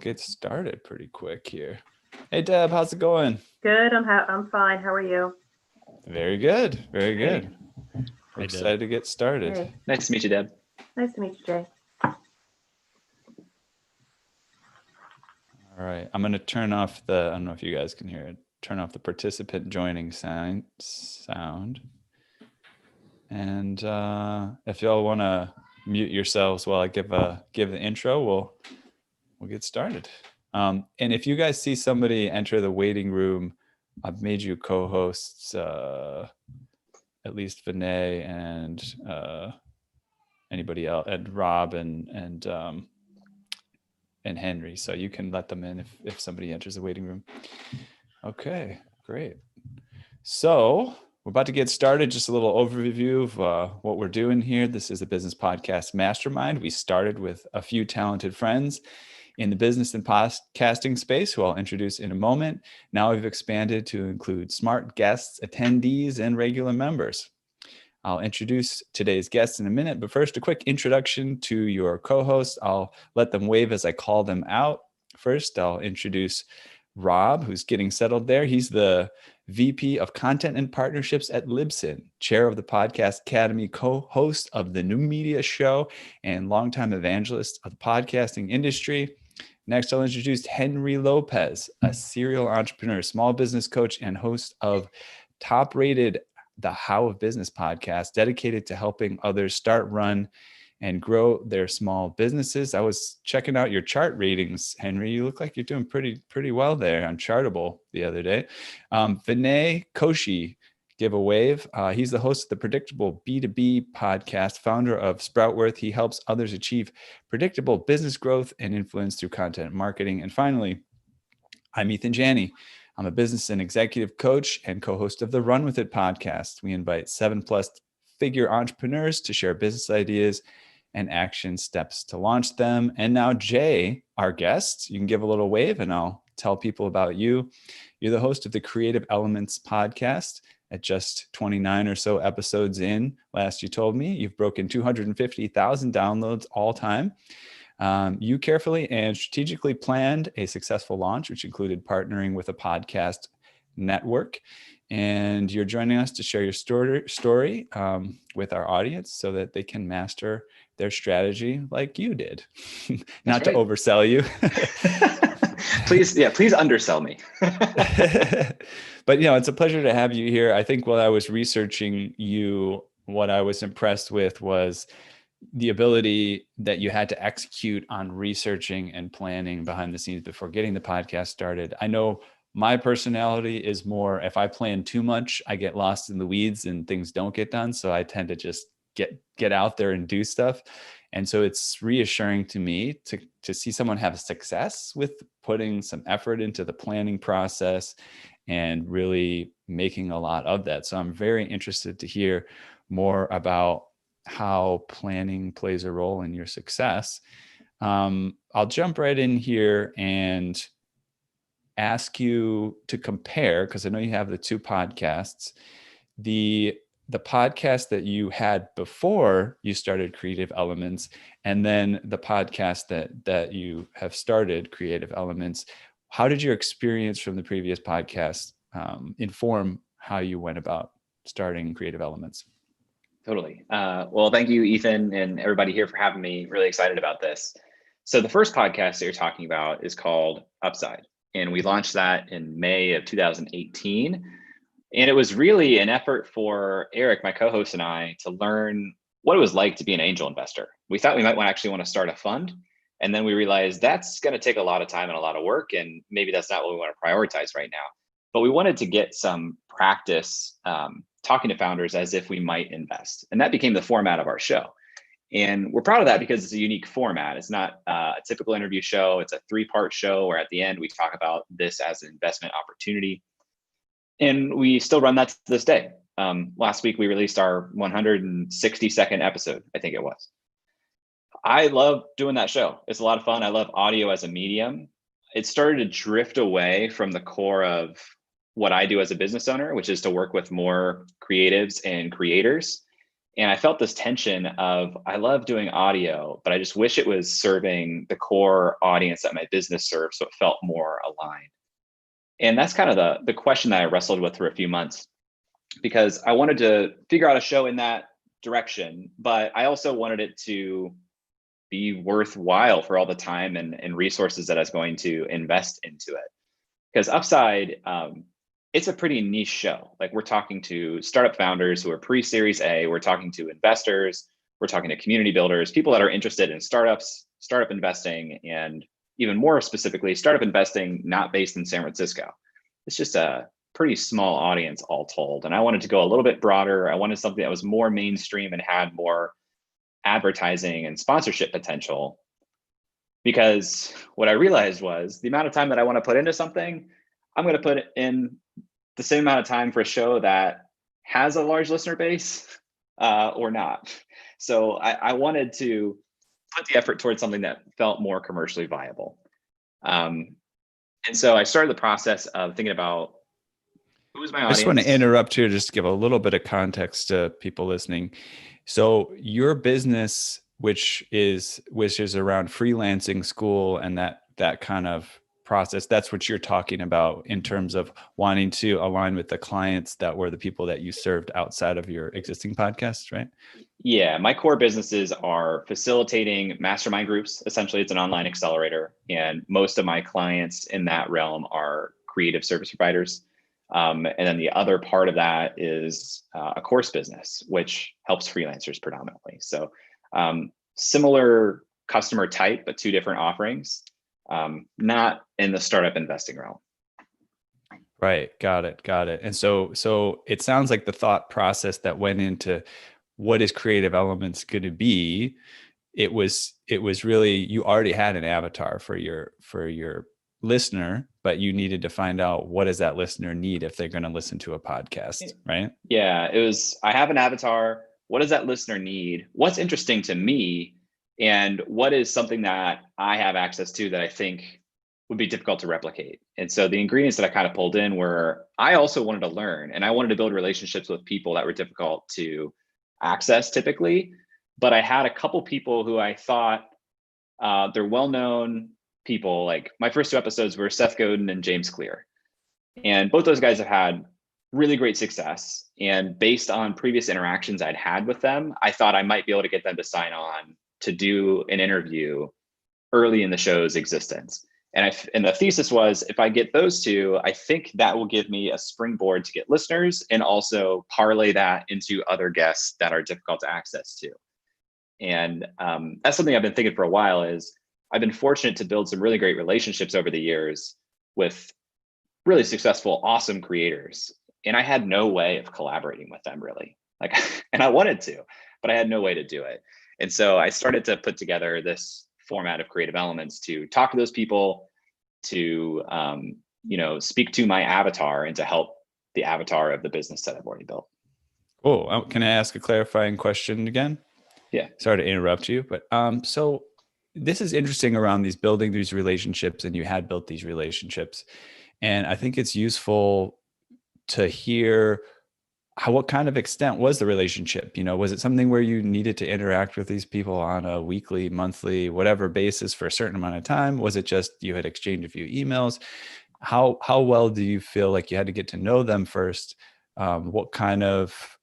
Get started pretty quick here. Hey Deb, how's it going? Good. I'm fine. How are you? Very good, very Hey, good. We're hi Deb. excited to get started. Hey, Nice to meet you, Deb. nice to meet you, Jay. All right, I'm gonna turn off the, I don't know if you guys can hear it, turn off the participant joining sound. And if y'all wanna mute yourselves while I give the intro, we'll get started. And if you guys see somebody enter the waiting room, I've made you co-hosts, at least Vinay and anybody else, and Rob and Henry. So you can let them in if somebody enters the waiting room. Okay, great. So we're about to get started. Just a little overview of what we're doing here. This is a business podcast mastermind. We started with a few talented friends in the business and podcasting space, who I'll introduce in a moment. Now we've expanded to include smart guests, attendees, and regular members. I'll introduce today's guests in a minute, but first, a quick introduction to your co-hosts. I'll let them wave as I call them out. First, I'll introduce Rob, who's getting settled there. He's the VP of Content and Partnerships at Libsyn, chair of the Podcast Academy, co-host of the New Media Show, and longtime evangelist of the podcasting industry. Next, I'll introduce Henry Lopez, a serial entrepreneur, small business coach, and host of top-rated The How of Business podcast, dedicated to helping others start, run, and grow their small businesses. I was checking out your chart ratings, Henry. You look like you're doing pretty well there on Chartable the other day. Vinay Koshi, give a wave. He's the host of the Predictable B2B podcast, founder of Sproutworth. He helps others achieve predictable business growth and influence through content marketing. And finally, I'm Ethan Janney. I'm a business and executive coach and co-host of the Run With It podcast. We invite 7+ figure entrepreneurs to share business ideas and action steps to launch them. And now Jay, our guest, you can give a little wave and I'll tell people about you. You're the host of the Creative Elements podcast. At just 29 or so episodes in, last you told me, you've broken 250,000 downloads all time. You carefully and strategically planned a successful launch, which included partnering with a podcast network. And you're joining us to share your story with our audience so that they can master their strategy like you did. Not to oversell you. Please undersell me. But, it's a pleasure to have you here. I think while I was researching you, what I was impressed with was the ability that you had to execute on researching and planning behind the scenes before getting the podcast started. I know my personality is more, if I plan too much, I get lost in the weeds and things don't get done. So I tend to just get out there and do stuff. And so it's reassuring to me to see someone have success with putting some effort into the planning process and really making a lot of that. So I'm very interested to hear more about how planning plays a role in your success. I'll jump right in here and ask you to compare, because I know you have the two podcasts, the podcast that you had before you started Creative Elements, and then the podcast that you have started, Creative Elements. How did your experience from the previous podcast inform how you went about starting Creative Elements? Totally. Well, thank you, Ethan, and everybody here for having me. Really excited about this. So the first podcast that you're talking about is called Upside, and we launched that in May of 2018. And it was really an effort for Eric, my co-host, and I to learn what it was like to be an angel investor. We thought we might actually want to start a fund. And then we realized that's going to take a lot of time and a lot of work. And maybe that's not what we want to prioritize right now. But we wanted to get some practice talking to founders as if we might invest. And that became the format of our show. And we're proud of that because it's a unique format. It's not a typical interview show. It's a 3-part show where at the end we talk about this as an investment opportunity. And we still run that to this day. Last week, we released our 162nd episode, I think it was. I love doing that show. It's a lot of fun. I love audio as a medium. It started to drift away from the core of what I do as a business owner, which is to work with more creatives and creators. And I felt this tension of, I love doing audio, but I just wish it was serving the core audience that my business serves, so it felt more aligned. And that's kind of the question that I wrestled with for a few months, because I wanted to figure out a show in that direction, but I also wanted it to be worthwhile for all the time and resources that I was going to invest into it. Because Upside, it's a pretty niche show. Like, we're talking to startup founders who are pre-Series A, we're talking to investors, we're talking to community builders, people that are interested in startups, startup investing, and even more specifically, startup investing not based in San Francisco. It's just a pretty small audience all told. And I wanted to go a little bit broader. I wanted something that was more mainstream and had more advertising and sponsorship potential. Because what I realized was the amount of time that I want to put into something, I'm going to put in the same amount of time for a show that has a large listener base or not. So I wanted to put the effort towards something that felt more commercially viable. And so I started the process of thinking about, who is my audience? I just want to interrupt here just to give a little bit of context to people listening. So your business, which is around freelancing school and that kind of process, that's what you're talking about in terms of wanting to align with the clients that were the people that you served outside of your existing podcast, right? Yeah, my core businesses are facilitating mastermind groups. Essentially, it's an online accelerator. And most of my clients in that realm are creative service providers. And then the other part of that is a course business, which helps freelancers predominantly. So similar customer type, but two different offerings, not in the startup investing realm. Right. Got it. And so it sounds like the thought process that went into what is Creative Elements going to be, it was really, you already had an avatar for your listener, but you needed to find out, what does that listener need if they're going to listen to a podcast, right? Yeah, I have an avatar. What does that listener need? What's interesting to me? And what is something that I have access to that I think would be difficult to replicate? And so the ingredients that I kind of pulled in were, I also wanted to learn, and I wanted to build relationships with people that were difficult to access typically. But I had a couple people who I thought they're well-known people. Like, my first two episodes were Seth Godin and James Clear. And both those guys have had really great success. And based on previous interactions I'd had with them, I thought I might be able to get them to sign on to do an interview early in the show's existence. And the thesis was, if I get those two, I think that will give me a springboard to get listeners and also parlay that into other guests that are difficult to access to. And that's something I've been thinking for a while. Is I've been fortunate to build some really great relationships over the years with really successful, awesome creators. And I had no way of collaborating with them really. And I wanted to, but I had no way to do it. And so I started to put together this format of Creative Elements to talk to those people, to speak to my avatar, and to help the avatar of the business that I've already built. Oh, can I ask a clarifying question again? Yeah. Sorry to interrupt you, but so this is interesting around building these relationships, and you had built these relationships. And I think it's useful to hear what kind of extent was the relationship? Was it something where you needed to interact with these people on a weekly, monthly, whatever basis for a certain amount of time? Was it just you had exchanged a few emails? How well do you feel like you had to get to know them first? What kind of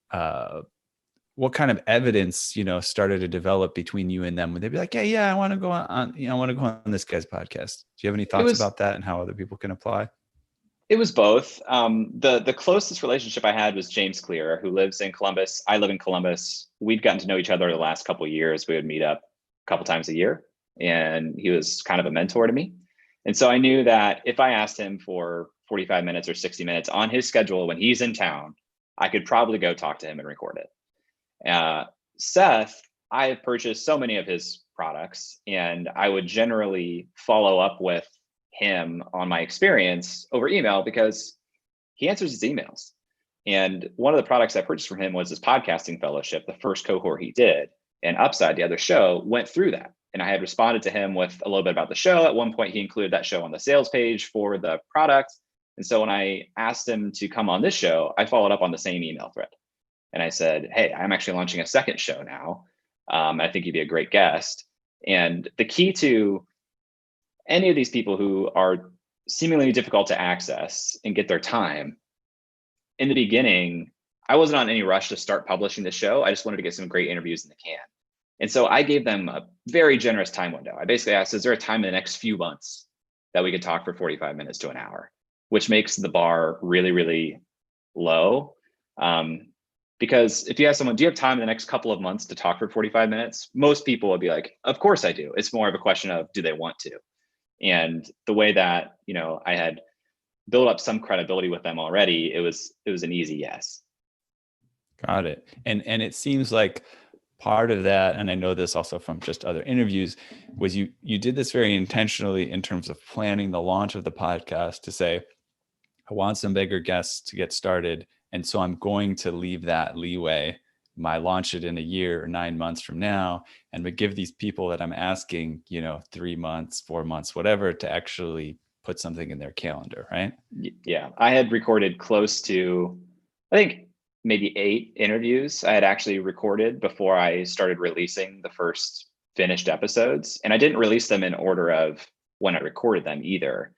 evidence, started to develop between you and them? Would they be like, yeah, I want to go on, I want to go on this guy's podcast. Do you have any thoughts about that and how other people can apply? It was both. The closest relationship I had was James Clear, who lives in Columbus. I live in Columbus. We'd gotten to know each other the last couple of years. We would meet up a couple times a year, and he was kind of a mentor to me. And so I knew that if I asked him for 45 minutes or 60 minutes on his schedule when he's in town, I could probably go talk to him and record it. Seth, I have purchased so many of his products, and I would generally follow up with him on my experience over email because he answers his emails. And one of the products I purchased from him was his podcasting fellowship, the first cohort he did. And Upside, the other show, went through that. And I had responded to him with a little bit about the show. At one point, he included that show on the sales page for the product. And so when I asked him to come on this show, I followed up on the same email thread. And I said, hey, I'm actually launching a second show now. I think you'd be a great guest. And the key to any of these people who are seemingly difficult to access and get their time, in the beginning, I wasn't on any rush to start publishing the show. I just wanted to get some great interviews in the can. And so I gave them a very generous time window. I basically asked, is there a time in the next few months that we could talk for 45 minutes to an hour, which makes the bar really, really low. Because if you ask someone, do you have time in the next couple of months to talk for 45 minutes? Most people would be like, of course I do. It's more of a question of, do they want to? And the way that, I had built up some credibility with them already, it was an easy yes. Got it. And it seems like part of that, and I know this also from just other interviews, was you did this very intentionally in terms of planning the launch of the podcast to say, I want some bigger guests to get started. And so I'm going to leave that leeway. I launch it in a year or 9 months from now, and would give these people that I'm asking, 3 months, 4 months, whatever, to actually put something in their calendar, right? Yeah. I had recorded close to, I think, maybe 8 interviews I had actually recorded before I started releasing the first finished episodes. And I didn't release them in order of when I recorded them either.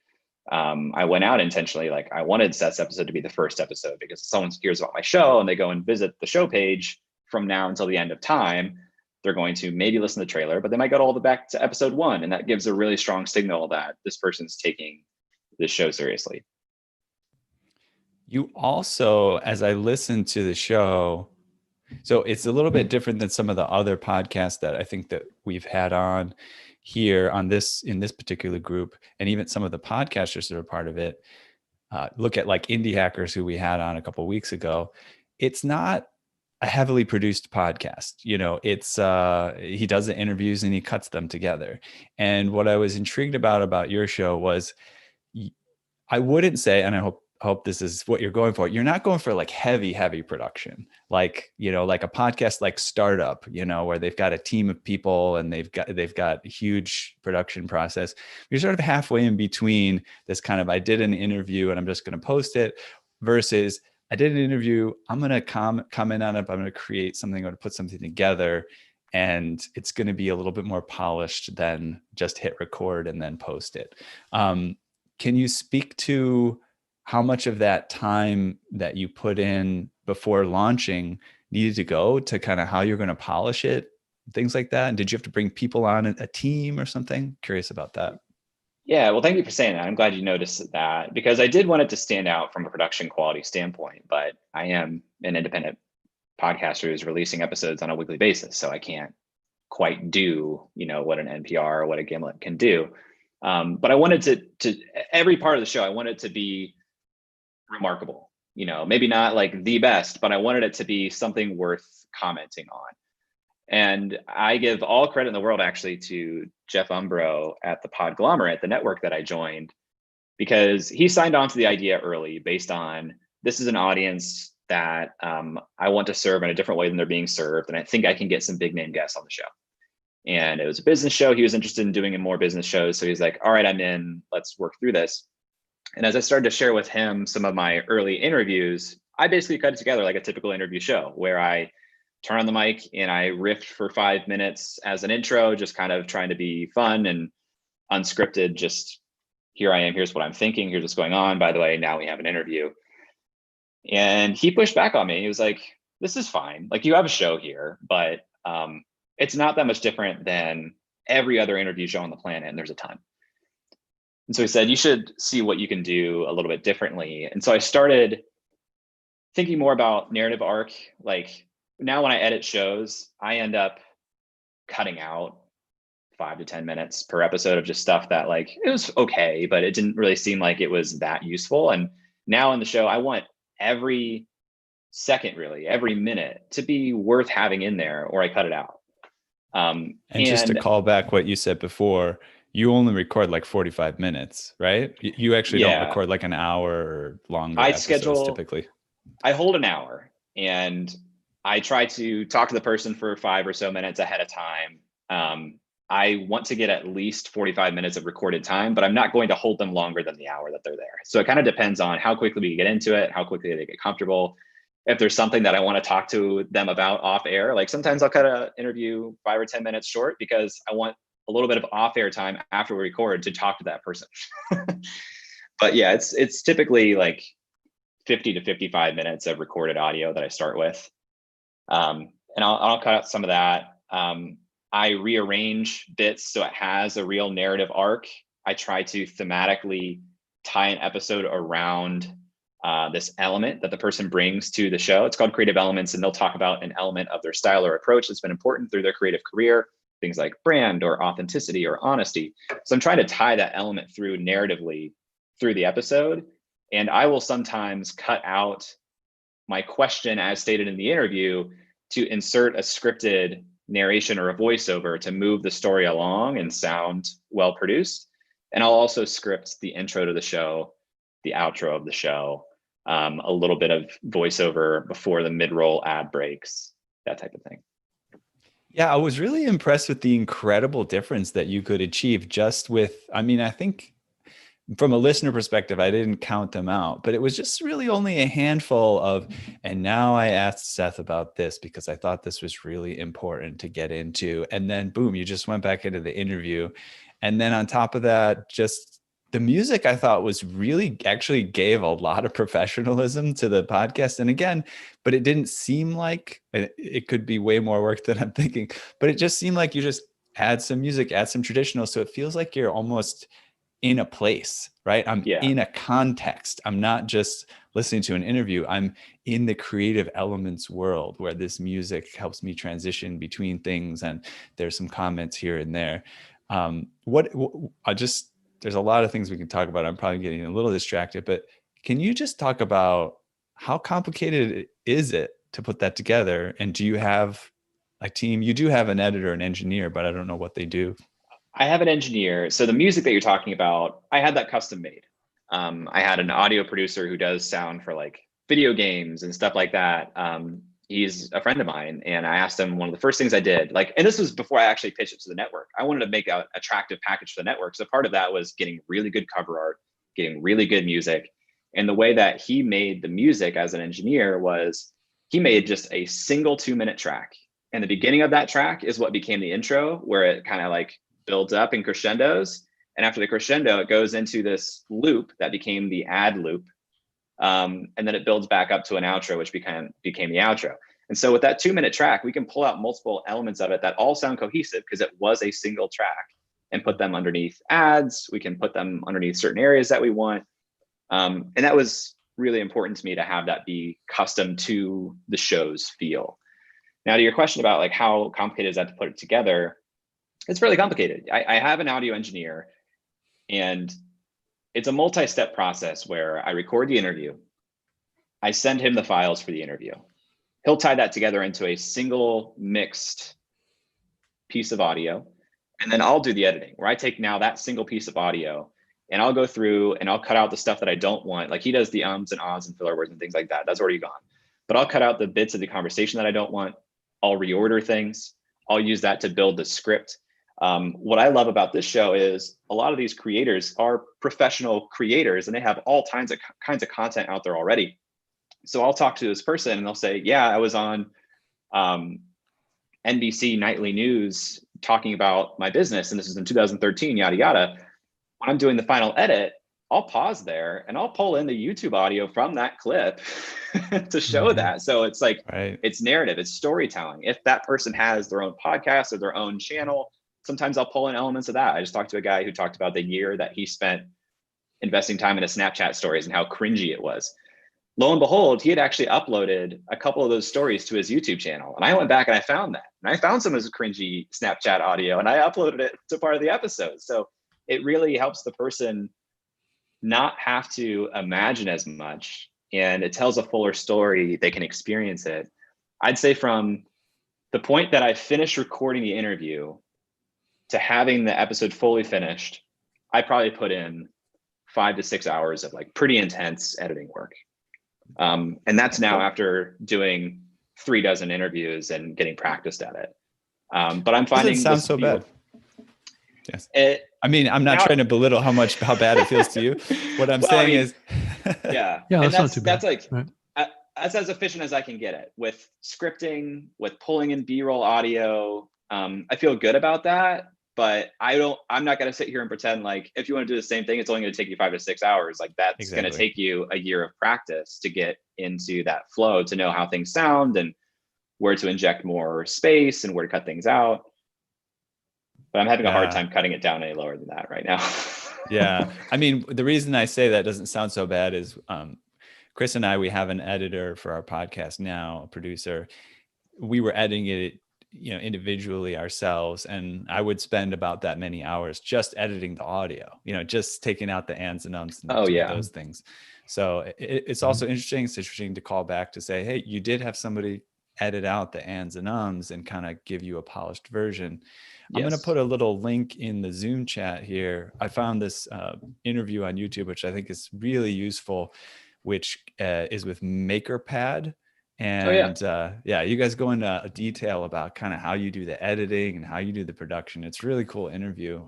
I went out intentionally, like I wanted Seth's episode to be the first episode, because if someone hears about my show and they go and visit the show page from now until the end of time, they're going to maybe listen to the trailer, but they might go all the way back to episode 1. And that gives a really strong signal that this person's taking this show seriously. You also, as I listened to the show, so it's a little bit different than some of the other podcasts that I think that we've had on here in this particular group, and even some of the podcasters that are part of it. Look at like Indie Hackers, who we had on a couple of weeks ago. It's not a heavily produced podcast. It's he does the interviews and he cuts them together. And what I was intrigued about your show was, I wouldn't say, and I hope this is what you're going for. You're not going for like heavy production, like like a podcast like Startup, where they've got a team of people and they've got a huge production process. You're sort of halfway in between this kind of, I did an interview and I'm just going to post it, versus I did an interview, I'm going to comment on it, I'm going to create something, I'm going to put something together, and it's going to be a little bit more polished than just hit record and then post it. Can you speak to how much of that time that you put in before launching needed to go to kind of how you're going to polish it, things like that? And did you have to bring people on a team or something? Curious about that. Yeah, well, thank you for saying that. I'm glad you noticed that, because I did want it to stand out from a production quality standpoint, but I am an independent podcaster who's releasing episodes on a weekly basis, so I can't quite do, what an NPR or what a Gimlet can do. But I wanted to every part of the show, I wanted to be remarkable, maybe not like the best, but I wanted it to be something worth commenting on. And I give all credit in the world actually to Jeff Umbro at the Podglomerate, the network that I joined, because he signed on to the idea early based on, this is an audience that I want to serve in a different way than they're being served. And I think I can get some big name guests on the show. And it was a business show. He was interested in doing more business shows. So he's like, all right, I'm in, let's work through this. And as I started to share with him some of my early interviews, I basically cut it together like a typical interview show, where I turn on the mic and I riffed for 5 minutes as an intro, just kind of trying to be fun and unscripted. Just, here I am, here's what I'm thinking, here's what's going on. By the way, now we have an interview. And he pushed back on me. He was like, this is fine. Like, you have a show here, but it's not that much different than every other interview show on the planet, and there's a ton. And so he said, you should see what you can do a little bit differently. And so I started thinking more about narrative arc. Like, now when I edit shows, I end up cutting out 5 to 10 minutes per episode of just stuff that, like, it was okay, but it didn't really seem like it was that useful. And now in the show, I want every second, really, every minute to be worth having in there, or I cut it out. And just to call back what you said before, you only record like 45 minutes, right? You actually don't record like an hour or longer episodes typically. I hold an hour, and I try to talk to the person for 5 or so minutes ahead of time. I want to get at least 45 minutes of recorded time, but I'm not going to hold them longer than the hour that they're there. So it kind of depends on how quickly we get into it, how quickly they get comfortable. if there's something that I want to talk to them about off air, like sometimes I'll cut an interview 5 or 10 minutes short because I want a little bit of off air time after we record to talk to that person. But yeah, it's typically like 50 to 55 minutes of recorded audio that I start with. And I'll cut out some of that. I rearrange bits so it has a real narrative arc. I try to thematically tie an episode around this element that the person brings to the show. It's called creative elements, and they'll talk about an element of their style or approach that's been important through their creative career, things like brand or authenticity or honesty. So I'm trying to tie that element through narratively through the episode. And I will sometimes cut out my question as stated in the interview to insert a scripted narration or a voiceover to move the story along and sound well produced. And I'll also script the intro to the show, the outro of the show, a little bit of voiceover before the mid-roll ad breaks, that type of thing. Yeah, I was really impressed with the incredible difference that you could achieve just with, I mean, I think from a listener perspective, I didn't count them out, but it was just really only a handful of, and now I asked Seth about this because I thought this was really important to get into. And then boom, you just went back into the interview. And then on top of that, just the music I thought was really actually gave a lot of professionalism to the podcast. And again, but it didn't seem like it could be way more work than I'm thinking, but it just seemed like you just add some music, add some traditional. So it feels like you're almost in a place, right? I'm in a context. I'm not just listening to an interview. I'm in the creative elements world where this music helps me transition between things. And there's some comments here and there. There's a lot of things we can talk about. I'm probably getting a little distracted, but can you just talk about how complicated is it to put that together? And do you have a team? You do have an editor and engineer, but I don't know what they do. I have an engineer. So the music that you're talking about, I had that custom made. I had an audio producer who does sound for like video games and stuff like that. He's a friend of mine, and I asked him, one of the first things I did, and this was before I actually pitched it to the network. I wanted to make an attractive package for the network. So part of that was getting really good cover art, getting really good music. And the way that he made the music as an engineer was he made just a single 2-minute track. And the beginning of that track is what became the intro, where it kind of like builds up in crescendos. And after the crescendo, it goes into this loop that became the ad loop. And then it builds back up to an outro, which became the outro. And so with that 2-minute track, we can pull out multiple elements of it that all sound cohesive because it was a single track, and put them underneath ads. We can put them underneath certain areas that we want. And that was really important to me to have that be custom to the show's feel. Now to your question about like how complicated is that to put it together, it's fairly complicated. I have an audio engineer, and it's a multi-step process where I record the interview. I send him the files for the interview. He'll tie that together into a single mixed piece of audio. And then I'll do the editing, where I take now that single piece of audio and I'll go through and I'll cut out the stuff that I don't want. Like he does the ums and ahs and filler words and things like that. That's already gone. But I'll cut out the bits of the conversation that I don't want. I'll reorder things. I'll use that to build the script. What I love about this show is a lot of these creators are professional creators, and they have all kinds of content out there already. So I'll talk to this person and they'll say, yeah, I was on NBC Nightly News talking about my business, and this is in 2013, yada, yada. When I'm doing the final edit, I'll pause there and I'll pull in the YouTube audio from that clip to show that. So it's like, It's narrative, it's storytelling. If that person has their own podcast or their own channel, sometimes I'll pull in elements of that. I just talked to a guy who talked about the year that he spent investing time into Snapchat stories and how cringy it was. Lo and behold, he had actually uploaded a couple of those stories to his YouTube channel. And I went back and I found that. And I found some of his cringy Snapchat audio and I uploaded it to part of the episode. So it really helps the person not have to imagine as much. And it tells a fuller story. They can experience it. I'd say from the point that I finished recording the interview to having the episode fully finished, I probably put in 5 to 6 hours of like pretty intense editing work. And that's now after doing 36 interviews and getting practiced at it. But I'm finding it sounds so bad. Yes. I mean, I'm not trying to belittle how bad it feels to you. What I'm saying is, yeah. Yeah, And that's not too bad. That's like, right. that's as efficient as I can get it with scripting, with pulling in B-roll audio. I feel good about that, but I'm not going to sit here and pretend like if you want to do the same thing, it's only going to take you 5 to 6 hours. Like that's going to Exactly. take you a year of practice to get into that flow, to know how things sound and where to inject more space and where to cut things out. But I'm having a hard Yeah. time cutting it down any lower than that right now. Yeah. I mean, the reason I say that doesn't sound so bad is Chris and I, we have an editor for our podcast now, a producer. We were editing it, individually ourselves. And I would spend about that many hours just editing the audio, just taking out the ands and ums and Oh, doing yeah. those things. So it's also interesting. It's interesting to call back to say, hey, you did have somebody edit out the ands and ums and kind of give you a polished version. I'm going to Yes. put a little link in the Zoom chat here. I found this interview on YouTube, which I think is really useful, which is with MakerPad. Oh, yeah. And yeah, you guys go into detail about kind of how you do the editing and how you do the production. It's a really cool interview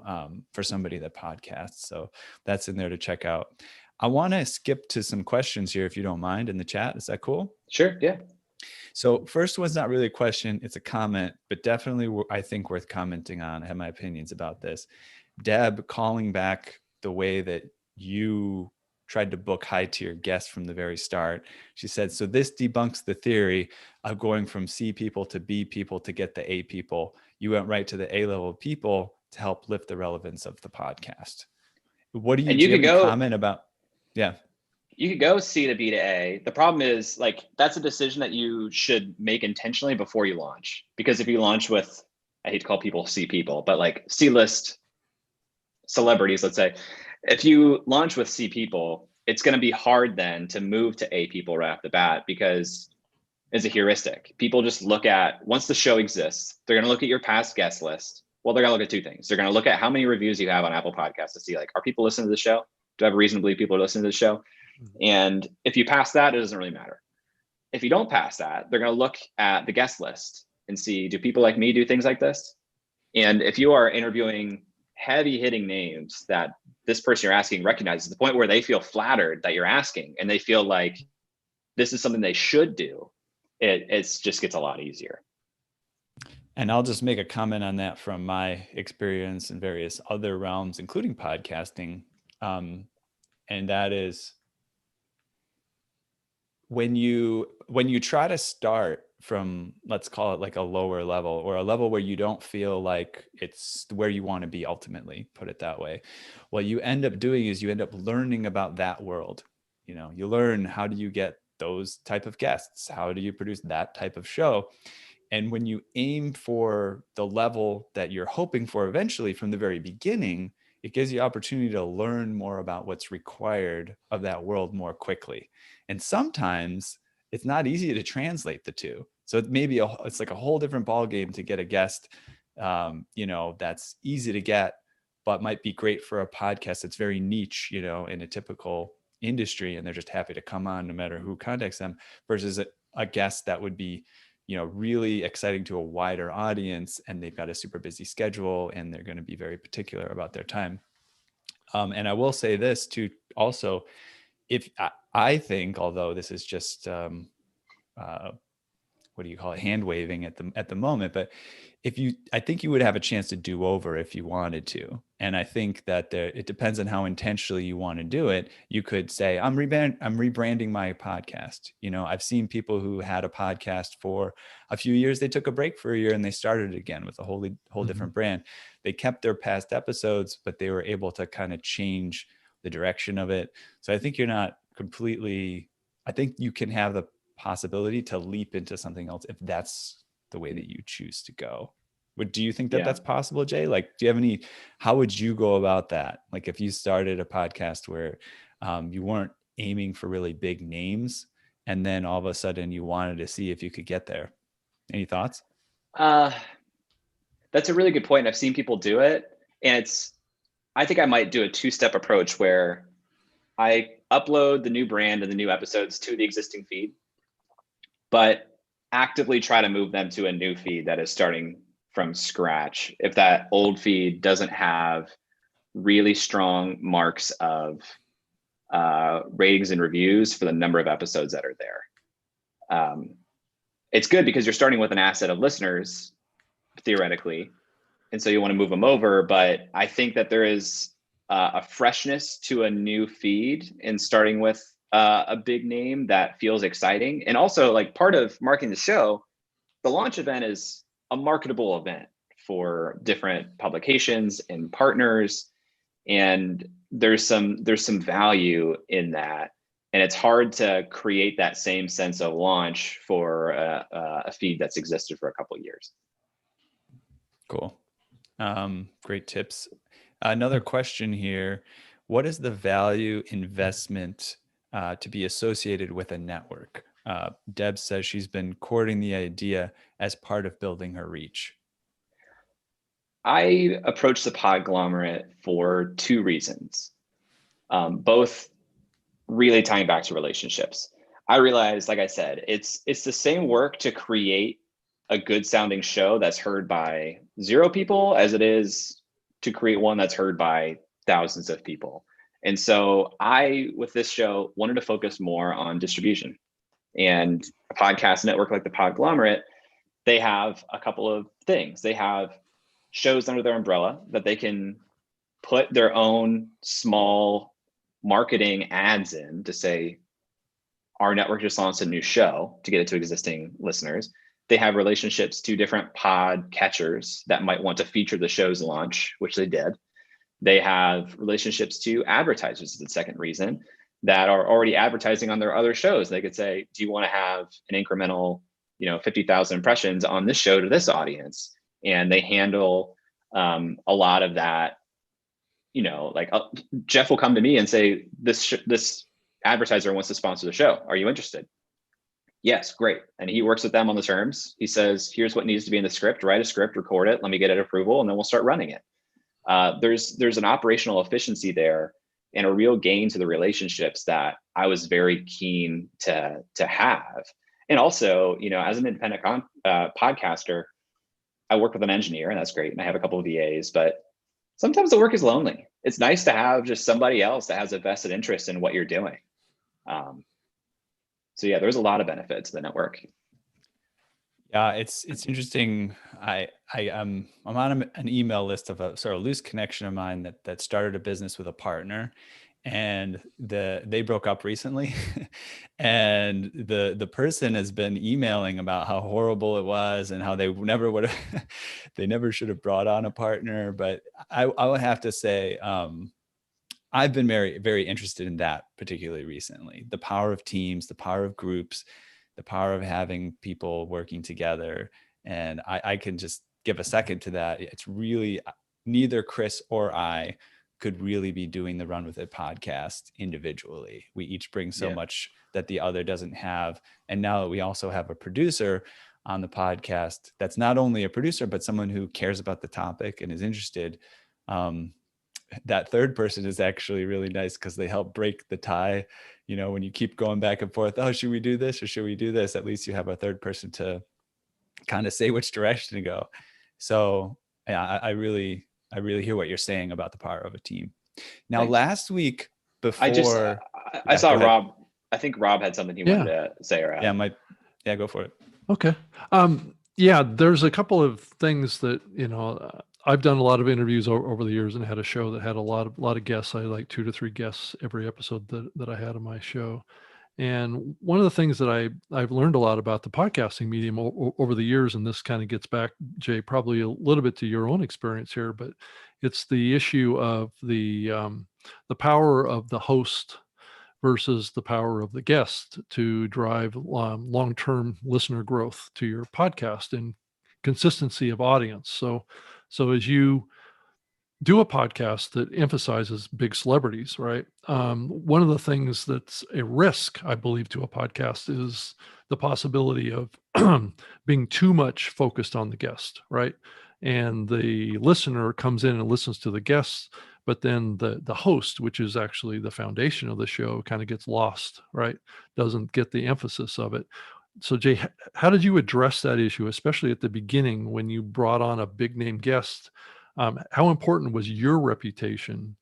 for somebody that podcasts. So that's in there to check out. I want to skip to some questions here, if you don't mind, in the chat. Is that cool? Sure. Yeah. So first one's not really a question, it's a comment, but definitely I think worth commenting on. I have my opinions about this. Deb calling back the way that you tried to book high tier guests from the very start. She said, so this debunks the theory of going from C people to B people to get the A people. You went right to the A level people to help lift the relevance of the podcast. What do you, And do you you have could any go, comment about? Yeah. you could go C to B to A. The problem is, like, that's a decision that you should make intentionally before you launch. Because if you launch with, I hate to call people C people, but like C-list celebrities, let's say, if you launch with C people, it's going to be hard then to move to A people right off the bat, because it's a heuristic. People just look at, once the show exists, they're going to look at your past guest list. Well, they're going to look at two things. They're going to look at how many reviews you have on Apple Podcasts to see, like, are people listening to the show? Do I have a reason to believe people are listening to the show? And if you pass that, it doesn't really matter. If you don't pass that, they're going to look at the guest list and see, do people like me do things like this? And if you are interviewing heavy hitting names that this person you're asking recognizes, to the point where they feel flattered that you're asking and they feel like this is something they should do, it just gets a lot easier. And I'll just make a comment on that from my experience in various other realms, including podcasting. And that is, when you try to start from, let's call it like a lower level, or a level where you don't feel like it's where you want to be ultimately, put it that way, what you end up doing is you end up learning about that world. You learn, how do you get those type of guests? How do you produce that type of show? And when you aim for the level that you're hoping for eventually from the very beginning, it gives you opportunity to learn more about what's required of that world more quickly. And sometimes it's not easy to translate the two. So it's like a whole different ballgame to get a guest, that's easy to get, but might be great for a podcast that's very niche, in a typical industry, and they're just happy to come on no matter who contacts them, versus a guest that would be really exciting to a wider audience, and they've got a super busy schedule and they're going to be very particular about their time. And I will say this too, also, if I think, although this is just, what do you call it, hand waving at the moment, but I think you would have a chance to do over if you wanted to. And I think that it depends on how intentionally you want to do it. You could say, I'm rebranding my podcast. I've seen people who had a podcast for a few years, they took a break for a year and they started again with a whole different brand. They kept their past episodes, but they were able to kind of change the direction of it. So I think I think you can have the possibility to leap into something else if that's the way that you choose to go. Do you think that that's possible, Jay? Like, how would you go about that? Like, if you started a podcast where you weren't aiming for really big names, and then all of a sudden you wanted to see if you could get there. Any thoughts? That's a really good point. I've seen people do it, and I think I might do a two-step approach where I upload the new brand and the new episodes to the existing feed, but actively try to move them to a new feed that is starting from scratch if that old feed doesn't have really strong marks of ratings and reviews for the number of episodes that are there. it's good because you're starting with an asset of listeners, theoretically. And so you want to move them over. But I think that there is a freshness to a new feed in starting with a big name that feels exciting. And also, like, part of marketing the show, the launch event is a marketable event for different publications and partners. And there's some value in that. And it's hard to create that same sense of launch for a feed that's existed for a couple of years. Cool. Great tips. Another question here. What is the value investment to be associated with a network? Deb says she's been courting the idea as part of building her reach. I approached the Podglomerate for two reasons, both really tying back to relationships. I realized, like I said, it's the same work to create a good sounding show that's heard by 0 people as it is to create one that's heard by thousands of people. And so I, with this show, wanted to focus more on distribution. And a podcast network like the Podglomerate, they have a couple of things. They have shows under their umbrella that they can put their own small marketing ads in to say, our network just launched a new show, to get it to existing listeners. They have relationships to different pod catchers that might want to feature the show's launch, which they did. They have relationships to advertisers, is the second reason, that are already advertising on their other shows. They could say, do you want to have an incremental, 50,000 impressions on this show to this audience? And they handle a lot of that. Jeff will come to me and say, this advertiser wants to sponsor the show. Are you interested? Yes, great. And he works with them on the terms. He says, here's what needs to be in the script, write a script, record it, let me get it approval, and then we'll start running it. There's an operational efficiency there and a real gain to the relationships that I was very keen to have. And also, as an independent podcaster, I work with an engineer, and that's great. And I have a couple of VAs, but sometimes the work is lonely. It's nice to have just somebody else that has a vested interest in what you're doing. So yeah, there's a lot of benefit to the network. Yeah, it's interesting. I'm on an email list of a sort of loose connection of mine that started a business with a partner, and they broke up recently, and the person has been emailing about how horrible it was and how they never would have, they never should have brought on a partner. But I would have to say, I've been very, very interested in that, particularly recently. The power of teams, the power of groups, the power of having people working together. And I can just give a second to that. It's really, neither Chris or I could really be doing the Run With It podcast individually. We each bring so much that the other doesn't have. And now that we also have a producer on the podcast, that's not only a producer, but someone who cares about the topic and is interested. That third person is actually really nice because they help break the tie. When you keep going back and forth, oh, should we do this or should we do this? At least you have a third person to kind of say which direction to go. So yeah, I really hear what you're saying about the power of a team. Now, Thanks. Last week before I saw Rob. I think Rob had something he wanted to say or add. Yeah, go for it. Okay. There's a couple of things that, I've done a lot of interviews over the years and had a show that had a lot of guests. I like 2 to 3 guests every episode that I had on my show. And one of the things that I've learned a lot about the podcasting medium over the years, and this kind of gets back, Jay, probably a little bit to your own experience here, but it's the issue of the power of the host versus the power of the guest to drive long-term listener growth to your podcast and consistency of audience. So as you do a podcast that emphasizes big celebrities, right? One of the things that's a risk, I believe, to a podcast is the possibility of being too much focused on the guest, right? And the listener comes in and listens to the guests, but then the host, which is actually the foundation of the show, kind of gets lost, right? Doesn't get the emphasis of it. So Jay, how did you address that issue, especially at the beginning when you brought on a big name guest? How important was your reputation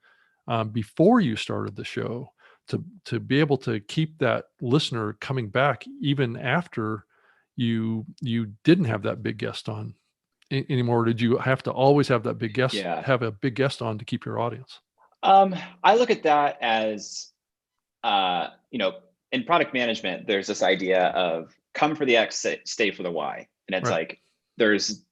before you started the show to be able to keep that listener coming back even after you didn't have that big guest on anymore? Did you have to always have that big guest, Yeah. have a big guest on to keep your audience? I look at that as, in product management, there's this idea of come for the X, stay for the Y. And it's Right. like, there's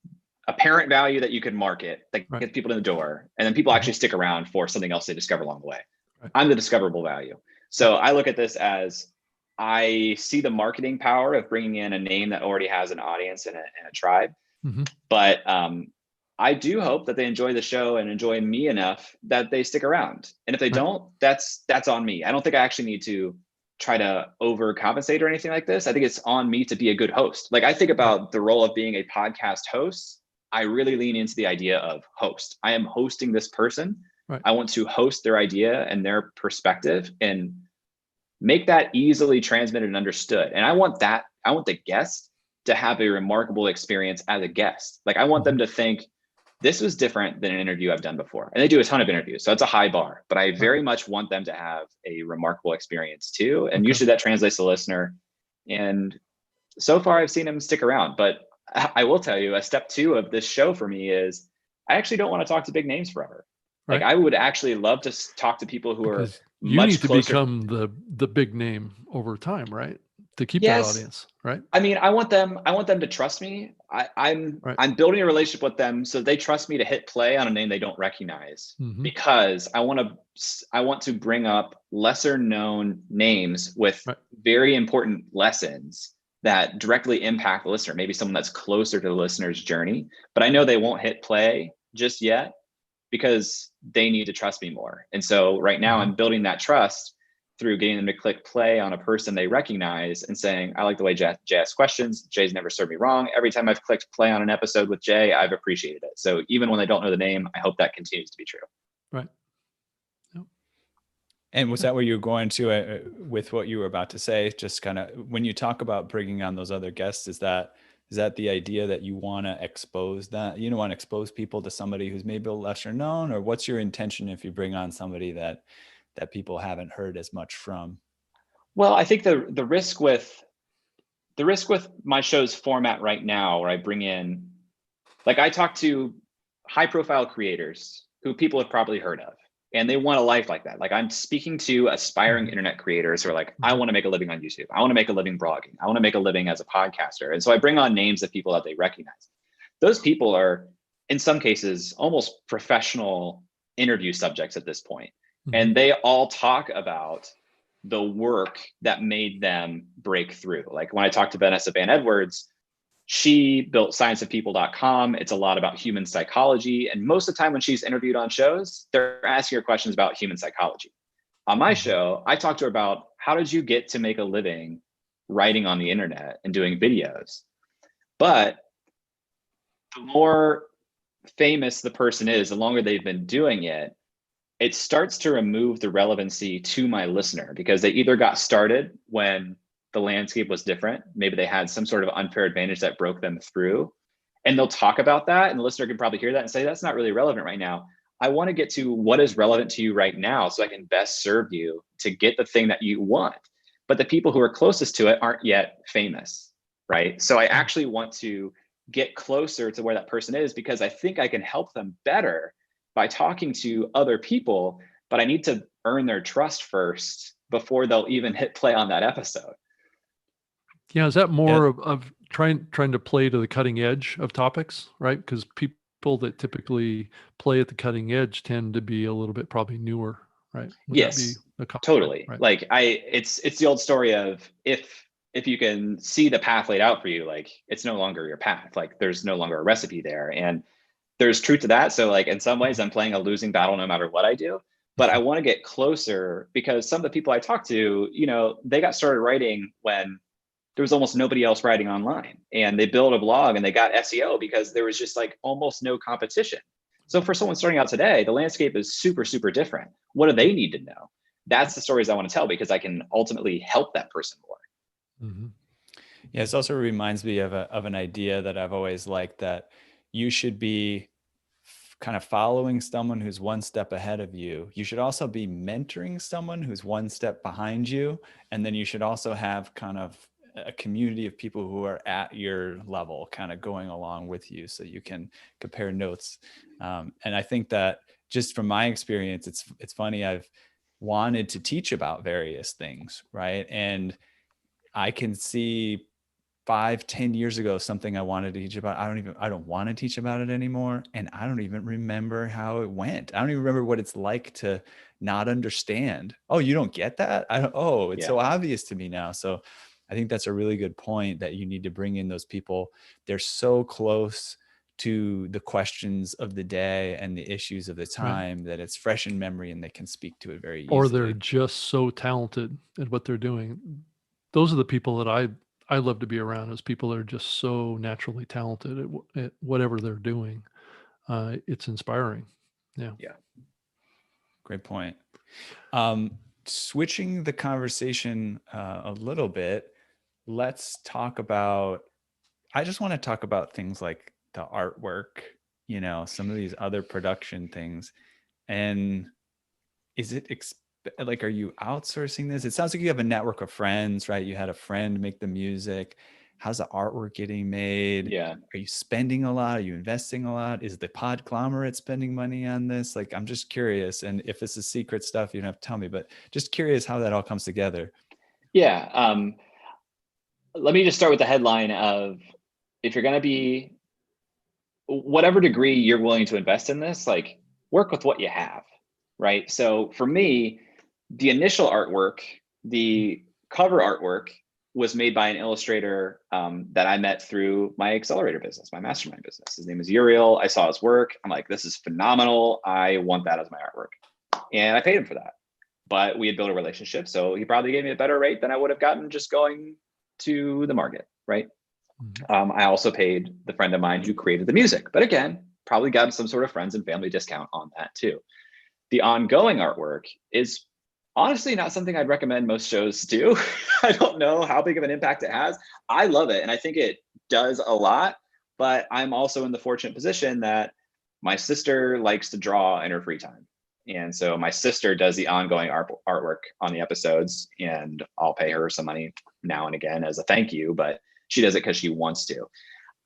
apparent value that you can market that Right. gets people in the door. And then people Mhm. actually stick around for something else they discover along the way. Right. I'm the discoverable value. So I look at this as I see the marketing power of bringing in a name that already has an audience and a tribe. Mhm. But I do hope that they enjoy the show and enjoy me enough that they stick around. And if they Right. don't, that's on me. I don't think I actually need to try to overcompensate or anything like this. I think it's on me to be a good host. Like I think about the role of being a podcast host. I really lean into the idea of host. I am hosting this person. Right. I want to host their idea and their perspective and make that easily transmitted and understood. And I want the guest to have a remarkable experience as a guest. Like I want them to think this was different than an interview I've done before. And they do a ton of interviews, so it's a high bar, but I very much want them to have a remarkable experience too. And usually that translates to the listener. And so far I've seen them stick around, but I will tell you a step 2 of this show for me is I actually don't want to talk to big names forever. Like I would actually love to talk to people who Because are you much need to closer. become the big name over time, right? To keep Yes. that audience, right? I mean, I want them to trust me. I'm building a relationship with them so they trust me to hit play on a name they don't recognize, because I want to bring up lesser known names with very important lessons that directly impact the listener, maybe someone that's closer to the listener's journey. But I know they won't hit play just yet because they need to trust me more. And so right now I'm building that trust through getting them to click play on a person they recognize and saying, I like the way Jay asks questions. Jay's never served me wrong. Every time I've clicked play on an episode with Jay, I've appreciated it. So even when they don't know the name, I hope that continues to be true. Right. Yep. And was that where you were going to with what you were about to say? Just kind of when you talk about bringing on those other guests, is that the idea that you want to expose that, you don't want to expose people to somebody who's maybe a lesser known, or what's your intention if you bring on somebody that people haven't heard as much from? Well, I think the risk with my show's format right now, where I bring in, like I talk to high profile creators who people have probably heard of, and they want a life like that. Like I'm speaking to aspiring internet creators who are like, I want to make a living on YouTube. I want to make a living blogging. I want to make a living as a podcaster. And so I bring on names of people that they recognize. Those people are, in some cases, almost professional interview subjects at this point. And they all talk about the work that made them break through. Like when I talked to Vanessa Van Edwards, she built scienceofpeople.com. It's a lot about human psychology. And most of the time when she's interviewed on shows, they're asking her questions about human psychology. On my show, I talked to her about how did you get to make a living writing on the internet and doing videos? But the more famous the person is, the longer they've been doing it, it starts to remove the relevancy to my listener, because they either got started when the landscape was different, maybe they had some sort of unfair advantage that broke them through, and they'll talk about that, and the listener can probably hear that and say, that's not really relevant right now. I want to get to what is relevant to you right now so I can best serve you to get the thing that you want. But the people who are closest to it aren't yet famous, right? So I actually want to get closer to where that person is, because I think I can help them better by talking to other people, but I need to earn their trust first before they'll even hit play on that episode. Yeah, is that more of trying to play to the cutting edge of topics, right? Because people that typically play at the cutting edge tend to be a little bit probably newer, right? Would yes, that be totally. right? Like it's the old story of if you can see the path laid out for you, like it's no longer your path. Like there's no longer a recipe there, and there's truth to that. So like in some ways I'm playing a losing battle no matter what I do, but I want to get closer, because some of the people I talk to, they got started writing when there was almost nobody else writing online, and they built a blog and they got SEO because there was just like almost no competition. So for someone starting out today, the landscape is super, super different. What do they need to know? That's the stories I want to tell, because I can ultimately help that person more. Yeah, it also reminds me of an idea that I've always liked, that you should be kind of following someone who's one step ahead of you. You should also be mentoring someone who's one step behind you. And then you should also have kind of a community of people who are at your level kind of going along with you so you can compare notes. And I think that just from my experience, it's funny, I've wanted to teach about various things, right? And I can see 5-10 years ago, something I wanted to teach about. I don't want to teach about it anymore. And I don't even remember how it went. I don't even remember what it's like to not understand. Oh, you don't get that? It's so obvious to me now. So I think that's a really good point, that you need to bring in those people. They're so close to the questions of the day and the issues of the time that it's fresh in memory and they can speak to it very easily. Or they're just so talented at what they're doing. Those are the people that I love to be around, is people that are just so naturally talented at whatever they're doing. It's inspiring. Yeah. Great point. Switching the conversation a little bit, let's talk about, I just want to talk about things like the artwork, some of these other production things. And is it like, are you outsourcing this? It sounds like you have a network of friends, right? You had a friend make the music. How's the artwork getting made? Yeah. Are you spending a lot? Are you investing a lot? Is the Podglomerate spending money on this? Like, I'm just curious. And if this is secret stuff, you don't have to tell me, but just curious how that all comes together. Yeah. Let me just start with the headline of, if you're going to be, whatever degree you're willing to invest in this, like, work with what you have, right? So for me, the initial artwork, the cover artwork, was made by an illustrator that I met through my accelerator business, my mastermind business. His name is Uriel. I saw his work. I'm like, this is phenomenal. I want that as my artwork. And I paid him for that. But we had built a relationship, so he probably gave me a better rate than I would have gotten just going to the market, right? I also paid the friend of mine who created the music, but again, probably got some sort of friends and family discount on that too. The ongoing artwork is honestly not something I'd recommend most shows do. I don't know how big of an impact it has. I love it, and I think it does a lot, but I'm also in the fortunate position that my sister likes to draw in her free time. And so my sister does the ongoing artwork on the episodes, and I'll pay her some money now and again as a thank you, but she does it because she wants to.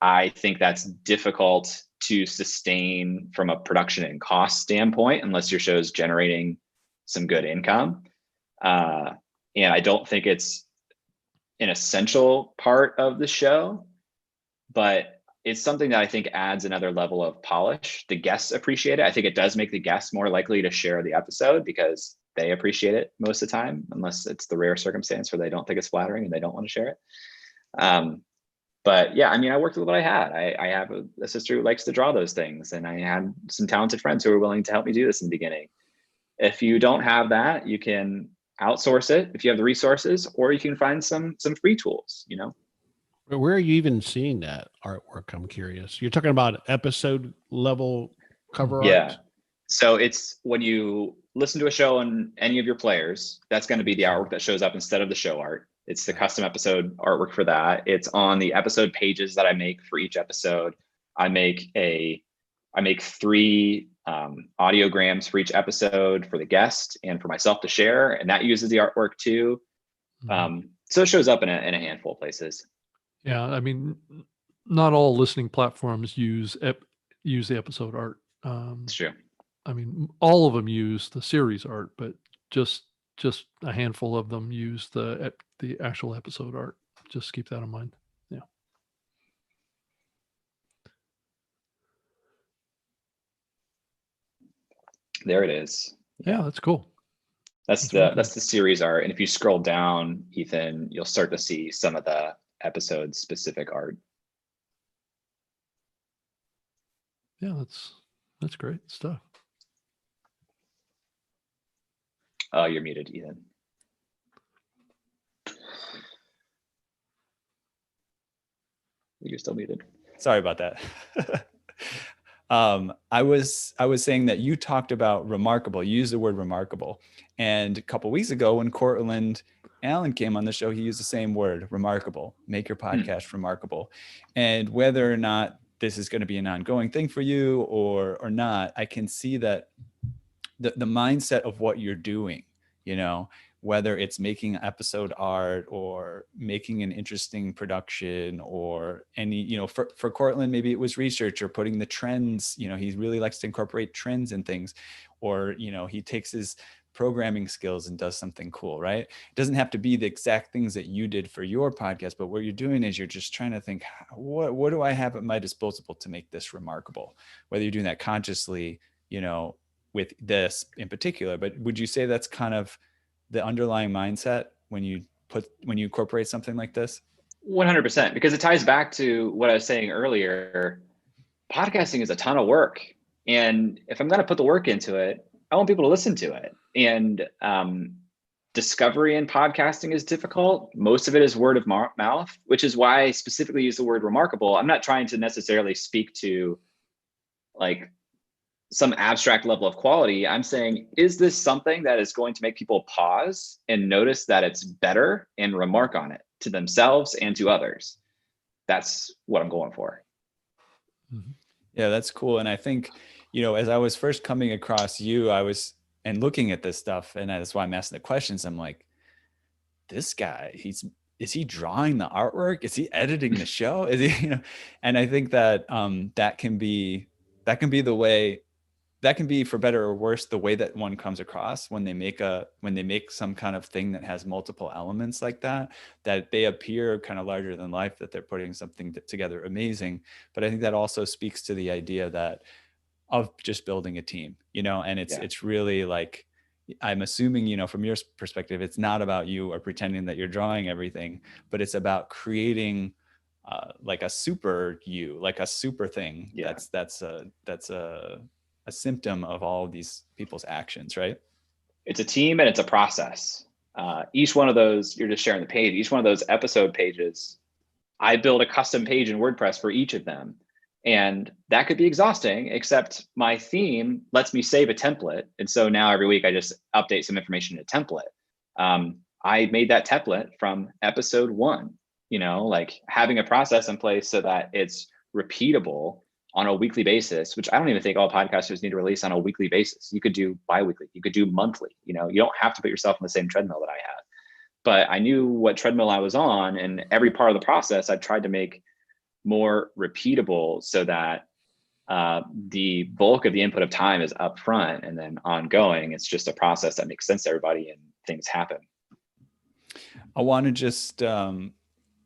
I think that's difficult to sustain from a production and cost standpoint unless your show is generating some good income. And I don't think it's an essential part of the show, but it's something that I think adds another level of polish. The guests appreciate it. I think it does make the guests more likely to share the episode because they appreciate it most of the time, unless it's the rare circumstance where they don't think it's flattering and they don't want to share it. But yeah, I mean, I worked with what I had. I have a sister who likes to draw those things, and I had some talented friends who were willing to help me do this in the beginning. If you don't have that, you can outsource it if you have the resources, or you can find some free tools, But where are you even seeing that artwork? I'm curious. You're talking about episode level cover art? So it's when you listen to a show on any of your players, that's going to be the artwork that shows up instead of the show art. It's the custom episode artwork for that. It's on the episode pages that I make for each episode. I make 3 audiograms for each episode for the guest and for myself to share, and that uses the artwork too. So it shows up in a handful of places. Yeah, I mean, not all listening platforms use the episode art. It's true. I mean, all of them use the series art, but just a handful of them use the actual episode art. Just keep that in mind. Yeah. There it is. Yeah, that's cool. That's the series art. And if you scroll down, Ethan, you'll start to see some of the episode specific art. Yeah, that's great stuff. Oh, you're muted, Ethan. You're still muted. Sorry about that. I was saying that you talked about remarkable. You used the word remarkable. And a couple of weeks ago when Cortland Allen came on the show, he used the same word, remarkable. Make your podcast remarkable. And whether or not this is going to be an ongoing thing for you or not, I can see that the mindset of what you're doing, you know, whether it's making episode art or making an interesting production or any, you know, for Cortland, maybe it was research or putting the trends, you know, he really likes to incorporate trends and things, or, you know, he takes his programming skills and does something cool, right? It doesn't have to be the exact things that you did for your podcast, but what you're doing is you're just trying to think, what do I have at my disposal to make this remarkable? Whether you're doing that consciously, you know, with this in particular, but would you say that's kind of the underlying mindset when you incorporate something like this? 100%, because it ties back to what I was saying earlier. Podcasting is a ton of work. And if I'm going to put the work into it, I want people to listen to it. And discovery in podcasting is difficult. Most of it is word of mouth, which is why I specifically use the word remarkable. I'm not trying to necessarily speak to like some abstract level of quality. I'm saying, is this something that is going to make people pause and notice that it's better and remark on it to themselves and to others? That's what I'm going for. Yeah, that's cool. And I think, you know, as I was first coming across you, and looking at this stuff, and that's why I'm asking the questions. I'm like, this guy, is he drawing the artwork? Is he editing the show? Is he, you know? And I think that that can be the way, that can be, for better or worse, the way that one comes across when they make some kind of thing that has multiple elements like that they appear kind of larger than life, that they're putting something together amazing. But I think that also speaks to the idea that of just building a team, you know, and it's really like, I'm assuming, you know, from your perspective, it's not about you or pretending that you're drawing everything, but it's about creating like a super you, like a super thing. Yeah. That's a symptom of all of these people's actions, right? It's a team and it's a process. Each one of those, you're just sharing the page, each one of those episode pages, I build a custom page in WordPress for each of them. And that could be exhausting, except my theme lets me save a template. And so now every week I just update some information in a template. I made that template from episode 1, you know, like having a process in place so that it's repeatable on a weekly basis, which I don't even think all podcasters need to release on a weekly basis. You could do bi-weekly, you could do monthly, you know, you don't have to put yourself on the same treadmill that I had. But I knew what treadmill I was on, and every part of the process I've tried to make more repeatable so that the bulk of the input of time is upfront, and then ongoing, it's just a process that makes sense to everybody and things happen. I want to just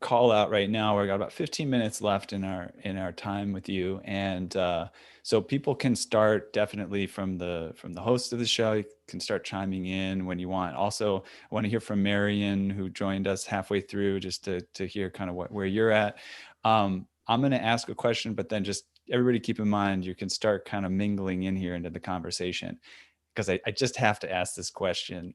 call out right now, we've got about 15 minutes left in our time with you, and so people can start definitely from the host of the show. You can start chiming in when you want. Also, I want to hear from Marion, who joined us halfway through, just to hear kind of where you're at. I'm going to ask a question, but then just everybody keep in mind, you can start kind of mingling in here into the conversation, because I just have to ask this question.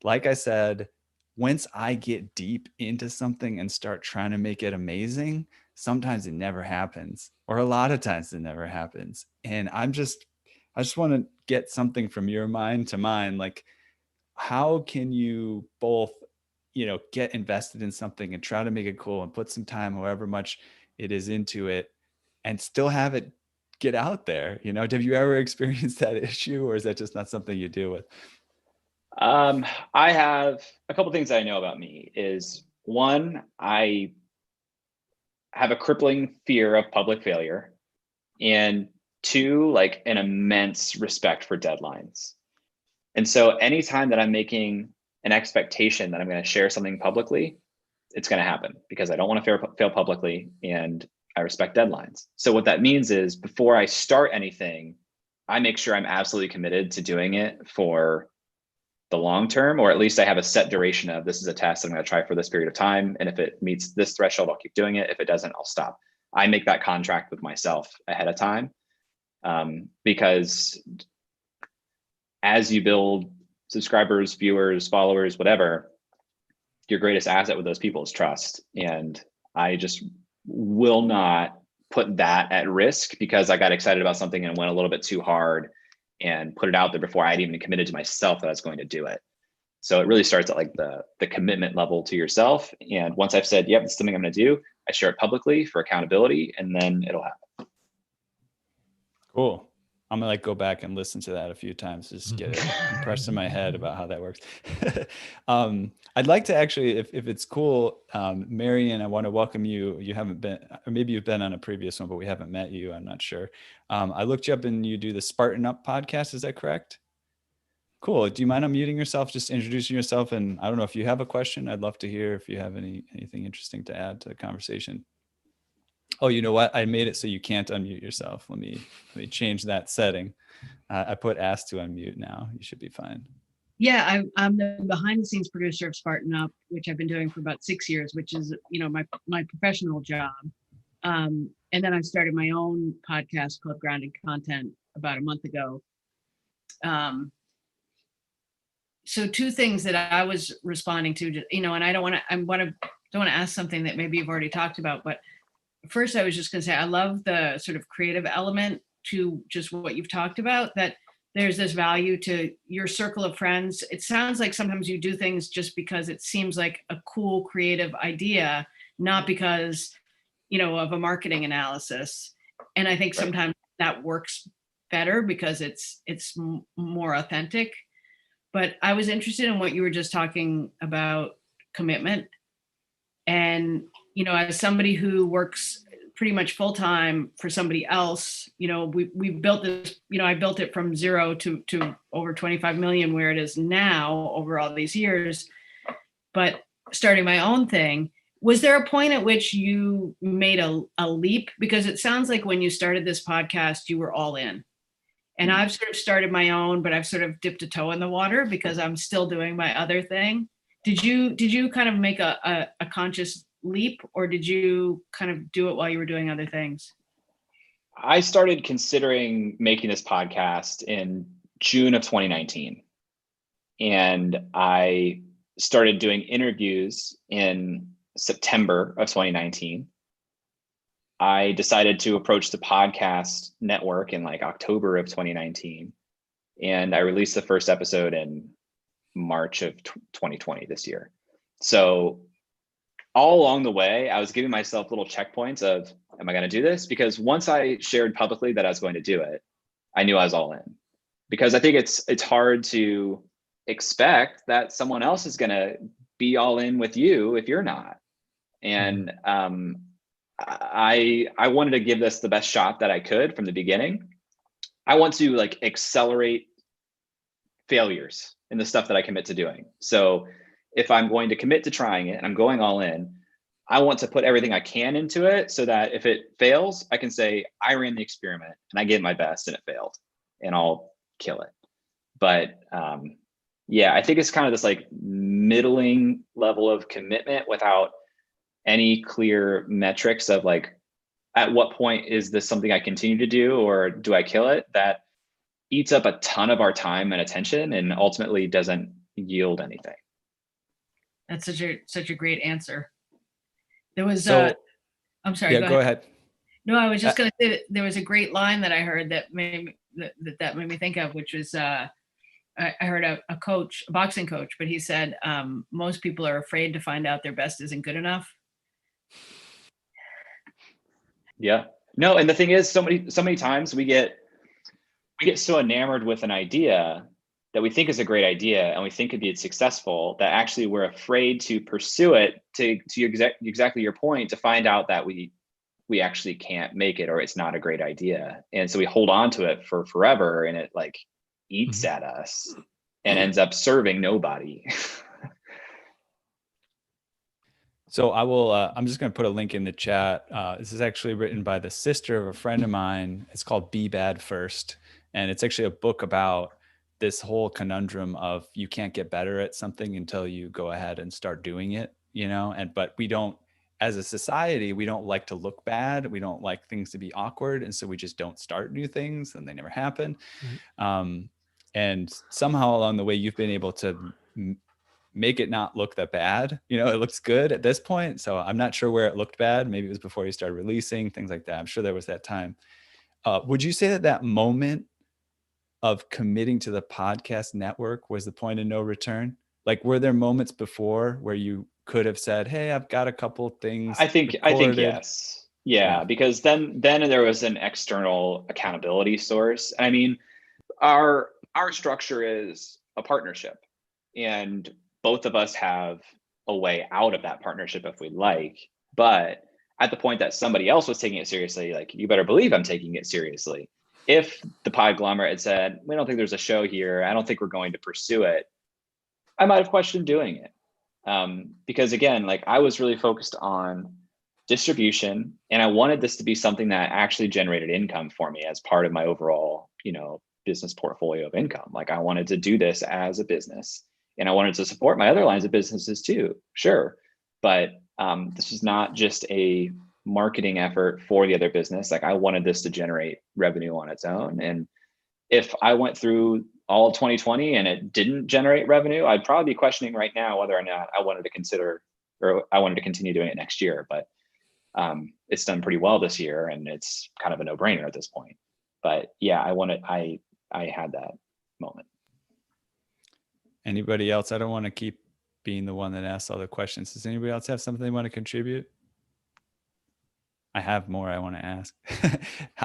Like I said, once I get deep into something and start trying to make it amazing, sometimes it never happens, or a lot of times it never happens. And I just want to get something from your mind to mine. Like, how can you both, you know, get invested in something and try to make it cool and put some time, however much it is, into it, and still have it get out there? You know, have you ever experienced that issue, or is that just not something you deal with? I have a couple things that I know about me. Is one, I have a crippling fear of public failure, and 2, like an immense respect for deadlines. And so anytime that I'm making an expectation that I'm going to share something publicly, it's going to happen, because I don't want to fail publicly, and I respect deadlines. So what that means is, before I start anything, I make sure I'm absolutely committed to doing it for the long term, or at least I have a set duration of, this is a test I'm going to try for this period of time, and if it meets this threshold, I'll keep doing it. If it doesn't, I'll stop. I make that contract with myself ahead of time, because as you build subscribers, viewers, followers, whatever, your greatest asset with those people is trust. And I just will not put that at risk because I got excited about something and went a little bit too hard and put it out there before I'd even committed to myself that I was going to do it. So it really starts at like the commitment level to yourself. And once I've said, yep, this is something I'm going to do, I share it publicly for accountability, and then it'll happen. Cool. I'm gonna go back and listen to that a few times, just get it impressed in my head about how that works. I'd like to actually, if it's cool, Marion, I want to welcome you. You haven't been, or maybe you've been on a previous one, but we haven't met you. I'm not sure. I looked you up and you do the Spartan Up podcast. Is that correct? Cool. Do you mind unmuting yourself, just introducing yourself? And I don't know if you have a question. I'd love to hear if you have anything interesting to add to the conversation. Oh, you know what? I made it so you can't unmute yourself. Let me change that setting. I put ask to unmute now. You should be fine. Yeah, I'm the behind the scenes producer of Spartan Up, which I've been doing for about 6 years, which is, my professional job. And then I started my own podcast called Grounded Content about a month ago. So two things that I was responding to, and I don't want to ask something that maybe you've already talked about, but first I was just going to say, I love the sort of creative element to just what you've talked about, that there's this value to your circle of friends. It sounds like sometimes you do things just because it seems like a cool creative idea, not because, of a marketing analysis. And I think sometimes that works better because it's more authentic. But I was interested in what you were just talking about, commitment. And, as somebody who works pretty much full time for somebody else, we built this, I built it from 0 to over 25 million where it is now over all these years. But starting my own thing, was there a point at which you made a leap? Because it sounds like when you started this podcast, you were all in. And I've sort of started my own, but I've sort of dipped a toe in the water because I'm still doing my other thing. Did you kind of make a conscious leap, or did you kind of do it while you were doing other things? I started considering making this podcast in June of 2019. And I started doing interviews in September of 2019. I decided to approach the podcast network in October of 2019. And I released the first episode in March of 2020 this year. So all along the way, I was giving myself little checkpoints of, am I going to do this? Because once I shared publicly that I was going to do it, I knew I was all in. Because I think it's hard to expect that someone else is going to be all in with you if you're not. And I wanted to give this the best shot that I could from the beginning. I want to accelerate failures in the stuff that I commit to doing. So if I'm going to commit to trying it and I'm going all in, I want to put everything I can into it so that if it fails, I can say, I ran the experiment and I gave my best and it failed and I'll kill it. But I think it's kind of this middling level of commitment without any clear metrics of at what point is this something I continue to do or do I kill it, that eats up a ton of our time and attention and ultimately doesn't yield anything. That's such a great answer. There was I'm sorry. Yeah, go ahead. No, I was just going to say that there was a great line that I heard that made me think of, which was I heard a boxing coach, but he said most people are afraid to find out their best isn't good enough. Yeah. No, and the thing is, so many times we get so enamored with an idea that we think is a great idea and we think it'd be successful that actually we're afraid to pursue it to exactly your point, to find out that we actually can't make it or it's not a great idea. And so we hold on to it for forever and it eats at us and ends up serving nobody. So I will, I'm just going to put a link in the chat. This is actually written by the sister of a friend of mine. It's called Be Bad First. And it's actually a book about this whole conundrum of you can't get better at something until you go ahead and start doing it, but we don't, as a society, we don't like to look bad. We don't like things to be awkward. And so we just don't start new things and they never happen. Mm-hmm. And somehow along the way, you've been able to make it not look that bad. It looks good at this point. So I'm not sure where it looked bad. Maybe it was before you started releasing, things like that. I'm sure there was that time. Would you say that moment of committing to the podcast network was the point of no return? Were there moments before where you could have said, hey, I've got a couple things I think yes. Yeah, because then there was an external accountability source. I mean, our structure is a partnership, and both of us have a way out of that partnership if we like. But at the point that somebody else was taking it seriously, like, you better believe I'm taking it seriously. If the Podglomerate had said, we don't think there's a show here, I don't think we're going to pursue it, I might have questioned doing it. Because again, like, I was really focused on distribution, and I wanted this to be something that actually generated income for me as part of my overall, business portfolio of income. Like, I wanted to do this as a business, and I wanted to support my other lines of businesses too, sure. But this is not just a marketing effort for the other business. Like, I wanted this to generate revenue on its own. And if I went through all of 2020 and it didn't generate revenue, I'd probably be questioning right now whether or not I wanted to consider, or I wanted to continue doing it next year. But it's done pretty well this year, and it's kind of a no-brainer at this point. But yeah, I had that moment. Anybody else? I don't want to keep being the one that asks all the questions. Does anybody else have something they want to contribute? I have more I want to ask.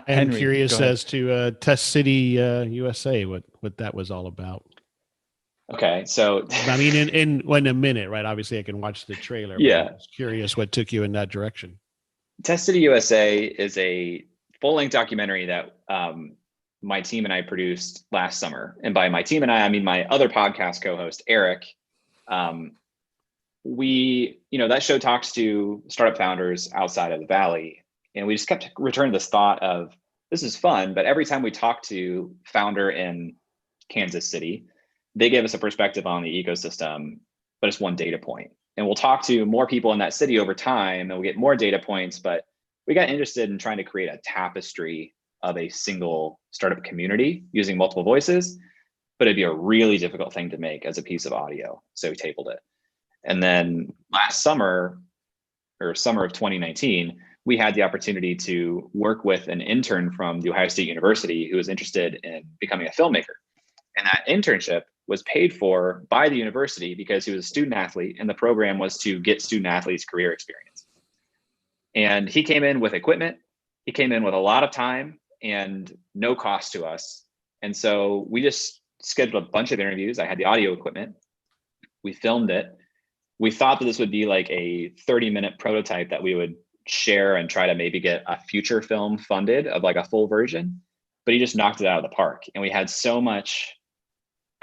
I'm curious as to Test City USA, what that was all about. Okay, so I mean, in a minute, right? Obviously, I can watch the trailer. Yeah, I was curious what took you in that direction. Test City USA is a full-length documentary that my team and I produced last summer. And by my team and I mean my other podcast co-host, Eric. That show talks to startup founders outside of the Valley. And we just kept returning this thought of, this is fun, but every time we talk to founder in Kansas City, they give us a perspective on the ecosystem, but it's one data point. And we'll talk to more people in that city over time, and we'll get more data points. But we got interested in trying to create a tapestry of a single startup community using multiple voices, but it'd be a really difficult thing to make as a piece of audio. So we tabled it. And then last summer, or summer of 2019, we had the opportunity to work with an intern from the Ohio State University who was interested in becoming a filmmaker. And that internship was paid for by the university because he was a student athlete, and the program was to get student athletes career experience. And he came in with equipment. He came in with a lot of time and no cost to us. And so we just scheduled a bunch of interviews. I had the audio equipment. We filmed it. We thought that this would be like a 30-minute prototype that we would share and try to maybe get a future film funded of like a full version, but he just knocked it out of the park. And we had so much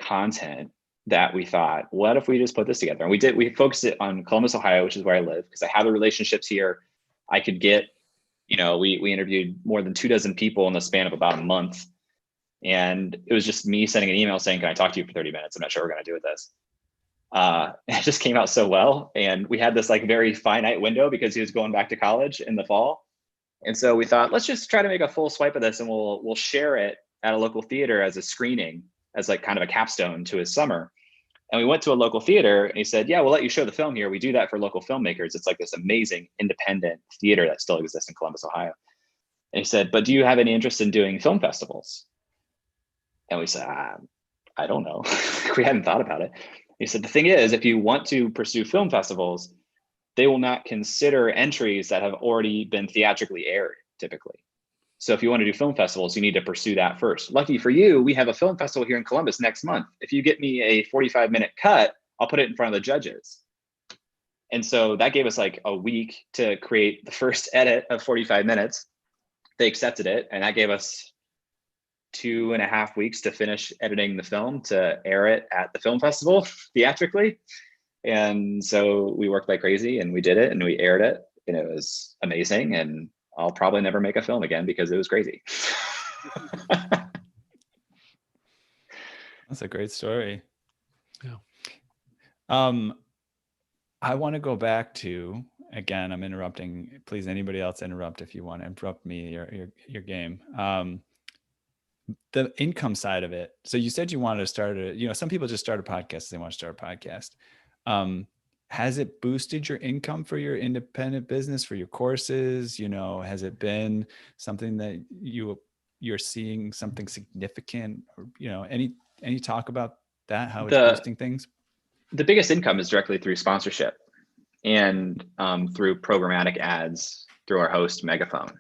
content that we thought, what if we just put this together? And we focused it on Columbus, Ohio, which is where I live, because I have the relationships here. I could get, we interviewed more than 24 people in the span of about a month. And it was just me sending an email saying, can I talk to you for 30 minutes? I'm not sure what we're going to do with this. It just came out so well. And we had this like very finite window because he was going back to college in the fall. And so we thought, let's just try to make a full swipe of this, and we'll share it at a local theater as a screening, as like kind of a capstone to his summer. And we went to a local theater, and he said, yeah, we'll let you show the film here. We do that for local filmmakers. It's like this amazing independent theater that still exists in Columbus, Ohio. And he said, but do you have any interest in doing film festivals? And we said, I don't know. We hadn't thought about it. He said, the thing is, if you want to pursue film festivals, they will not consider entries that have already been theatrically aired, typically. So if you want to do film festivals, you need to pursue that first. Lucky for you, we have a film festival here in Columbus next month. If you get me a 45-minute cut, I'll put it in front of the judges. And so that gave us like a week to create the first edit of 45 minutes. They accepted it, and that gave us 2.5 weeks to finish editing the film to air it at the film festival theatrically. And so we worked like crazy, and we did it, and we aired it, and it was amazing. And I'll probably never make a film again because it was crazy. That's a great story. Yeah. I want to go back to, again, I'm interrupting. Please, anybody else interrupt if you want to interrupt me, your game. The income side of it. So you said you wanted to start some people just start a podcast. They want to start a podcast. Has it boosted your income for your independent business, for your courses? Has it been something that you're seeing something significant, or, any talk about that, how it's boosting things? The biggest income is directly through sponsorship and through programmatic ads through our host Megaphone.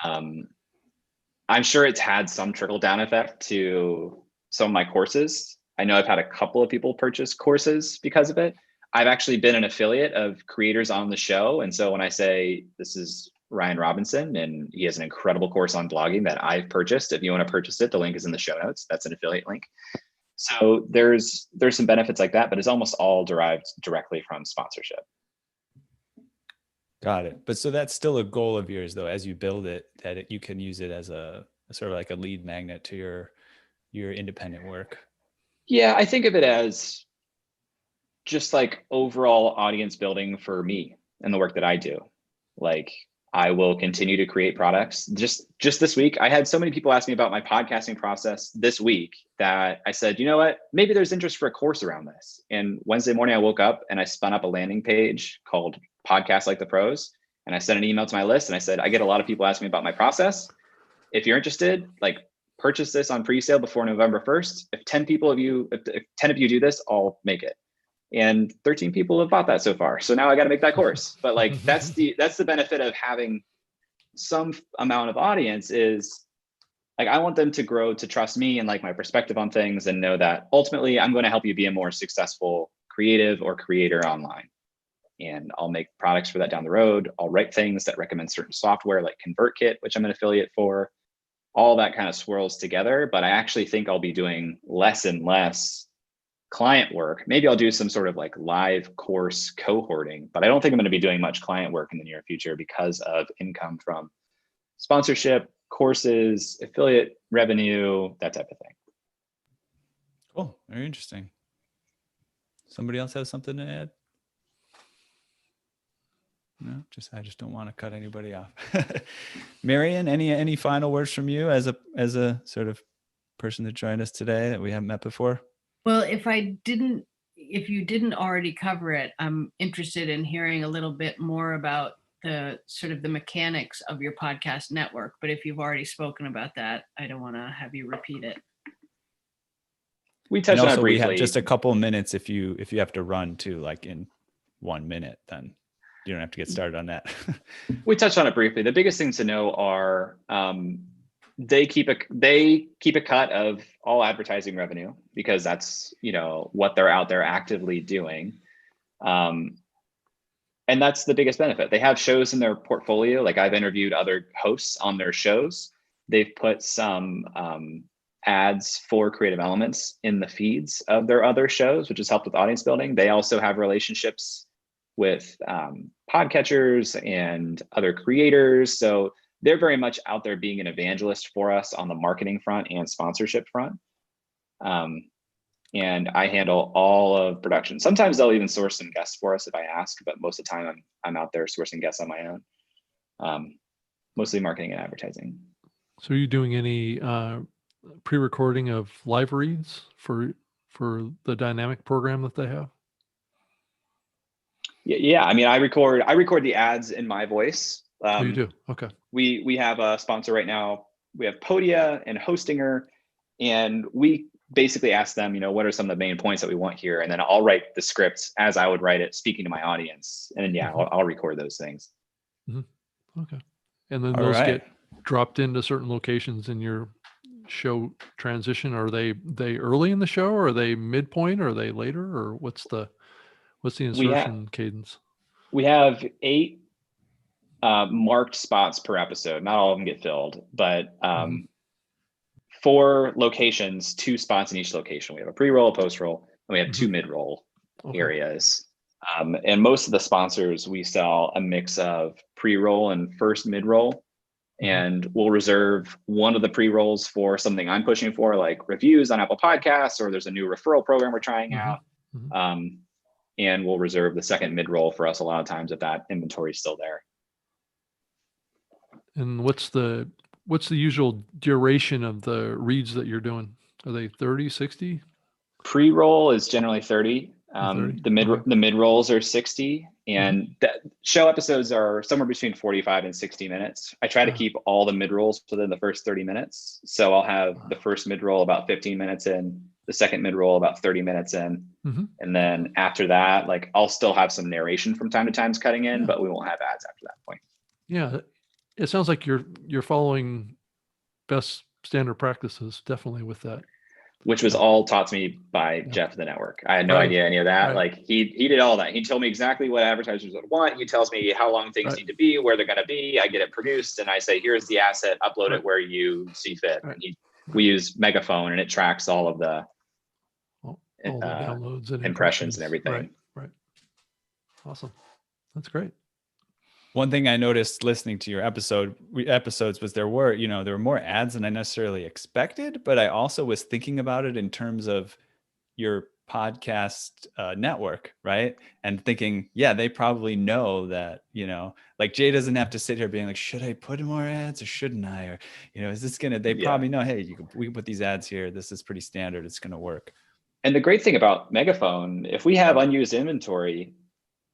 I'm sure it's had some trickle down effect to some of my courses. I know I've had a couple of people purchase courses because of it. I've actually been an affiliate of creators on the show. And so when I say this is Ryan Robinson and he has an incredible course on blogging that I've purchased, if you want to purchase it, the link is in the show notes. That's an affiliate link. So there's some benefits like that, but it's almost all derived directly from sponsorship. Got it. But so that's still a goal of yours, though, as you build it, that you can use it as a sort of like a lead magnet to your independent work. Yeah, I think of it as just like overall audience building for me and the work that I do. Like I will continue to create products. Just this week, I had so many people ask me about my podcasting process this week that I said, you know what, maybe there's interest for a course around this. And Wednesday morning, I woke up and I spun up a landing page called Podcast Like the Pros. And I sent an email to my list and I said, I get a lot of people asking me about my process. If you're interested, like purchase this on pre-sale before November 1st. If 10 of you do this, I'll make it. And 13 people have bought that so far. So now I got to make that course. But like, that's the benefit of having some amount of audience is like, I want them to grow to trust me and like my perspective on things and know that ultimately I'm going to help you be a more successful creative or creator online. And I'll make products for that down the road. I'll write things that recommend certain software like ConvertKit, which I'm an affiliate for. All that kind of swirls together. But I actually think I'll be doing less and less client work. Maybe I'll do some sort of like live course cohorting, but I don't think I'm going to be doing much client work in the near future because of income from sponsorship, courses, affiliate revenue, that type of thing. Cool. Very interesting. Somebody else have something to add? No, I just don't want to cut anybody off. Marion, any final words from you as a sort of person that joined us today that we haven't met before? Well, if you didn't already cover it, I'm interested in hearing a little bit more about the sort of the mechanics of your podcast network. But if you've already spoken about that, I don't want to have you repeat it. We touched on it briefly. We have just a couple of minutes if you have to run to like in 1 minute, then you don't have to get started on that. We touched on it briefly. The biggest things to know are they keep a cut of all advertising revenue because that's, what they're out there actively doing. And that's the biggest benefit. They have shows in their portfolio. Like I've interviewed other hosts on their shows. They've put some ads for creative elements in the feeds of their other shows, which has helped with audience building. They also have relationships with podcatchers and other creators. So they're very much out there being an evangelist for us on the marketing front and sponsorship front. And I handle all of production. Sometimes they'll even source some guests for us if I ask, but most of the time I'm out there sourcing guests on my own. Mostly marketing and advertising. So are you doing any pre-recording of live reads for the dynamic program that they have? Yeah. I mean, I record the ads in my voice. Oh, you do? Okay. We have a sponsor right now. We have Podia and Hostinger, and we basically ask them, what are some of the main points that we want here? And then I'll write the scripts as I would write it, speaking to my audience. And then, I'll record those things. Mm-hmm. Okay. And then those get dropped into certain locations in your show transition. Are they early in the show, or are they midpoint, or are they later, or what's the insertion cadence? We have 8 marked spots per episode. Not all of them get filled, but 4 locations, 2 spots in each location. We have a pre-roll, a post-roll, and we have 2 mid-roll areas. And most of the sponsors, we sell a mix of pre-roll and first mid-roll. And we'll reserve one of the pre-rolls for something I'm pushing for, like reviews on Apple Podcasts, or there's a new referral program we're trying out. And we'll reserve the second mid-roll for us a lot of times if that inventory is still there. And what's the usual duration of the reads that you're doing? Are they 30, 60? Pre-roll is generally 30. 30? The mid-rolls are 60. And show episodes are somewhere between 45 and 60 minutes. I try to keep all the mid-rolls within the first 30 minutes. So I'll have the first mid-roll about 15 minutes in, the second mid-roll about 30 minutes in. And then after that, like I'll still have some narration from time to time cutting in, but we won't have ads after that point. Yeah, it sounds like you're following best standard practices, definitely with that. which was Yeah. all taught to me by Yeah. Jeff, the network. I had no Right. idea any of that. Right. Like he did all that. He told me exactly what advertisers would want. He tells me how long things Right. need to be, where they're going to be. I get it produced, and I say, here's the asset, upload Right. it where you see fit. Right. And we use Megaphone, and it tracks all of the All the downloads and impressions and everything. Right. Right. Awesome. That's great. One thing I noticed listening to your episodes was there were more ads than I necessarily expected, but I also was thinking about it in terms of your podcast network, right? And thinking, yeah, they probably know that, like Jay doesn't have to sit here being like, should I put in more ads or shouldn't I? Or, is this they probably know, hey, we can put these ads here. This is pretty standard. It's going to work. And the great thing about Megaphone, if we have unused inventory,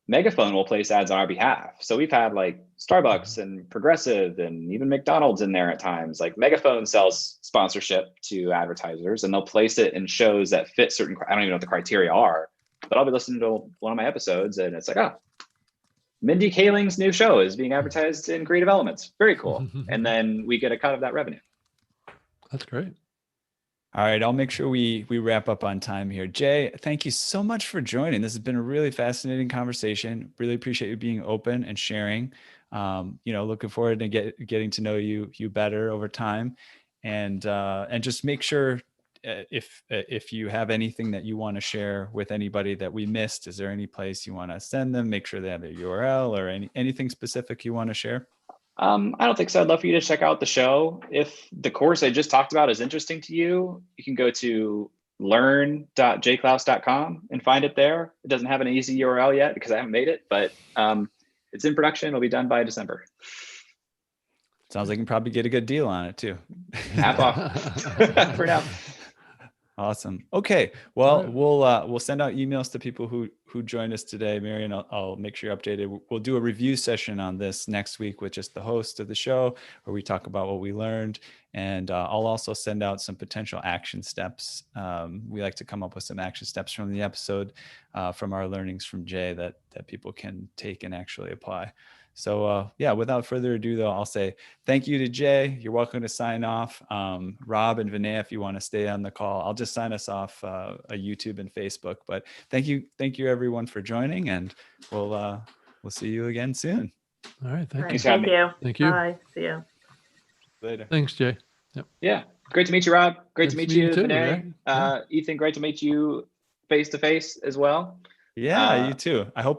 Megaphone will place ads on our behalf. So we've had like Starbucks and Progressive and even McDonald's in there at times. Like Megaphone sells sponsorship to advertisers, and they'll place it in shows that fit certain, I don't even know what the criteria are, but I'll be listening to one of my episodes and it's like, oh, Mindy Kaling's new show is being advertised in Creative Elements. Very cool. And then we get a cut of that revenue. That's great. All right, I'll make sure we wrap up on time here. Jay, thank you so much for joining. This has been a really fascinating conversation. Really appreciate you being open and sharing. Looking forward to getting to know you better over time, and just make sure if you have anything that you want to share with anybody that we missed, is there any place you want to send them? Make sure they have their URL or anything specific you want to share. I don't think so. I'd love for you to check out the show. If the course I just talked about is interesting to you, you can go to learn.jklaus.com and find it there. It doesn't have an easy URL yet because I haven't made it, but it's in production. It'll be done by December. Sounds like you can probably get a good deal on it too. Half off for now. Awesome. Okay. Well, Right. we'll send out emails to people who joined us today. Marion, I'll make sure you're updated. We'll do a review session on this next week with just the host of the show, where we talk about what we learned. And I'll also send out some potential action steps. We like to come up with some action steps from the episode, from our learnings from Jay that people can take and actually apply. So without further ado, though, I'll say thank you to Jay. You're welcome to sign off. Rob and Vinay, if you want to stay on the call, I'll just sign us off a YouTube and Facebook. But thank you everyone for joining, and we'll see you again soon. All right. Thank All you. right, thank you. Thank you. Bye. See you. Later. Thanks, Jay. Yep. Yeah. Great to meet you, Rob. Great to meet you, too, Vinay. yeah. Ethan, great to meet you face to face as well. Yeah, you too. I hope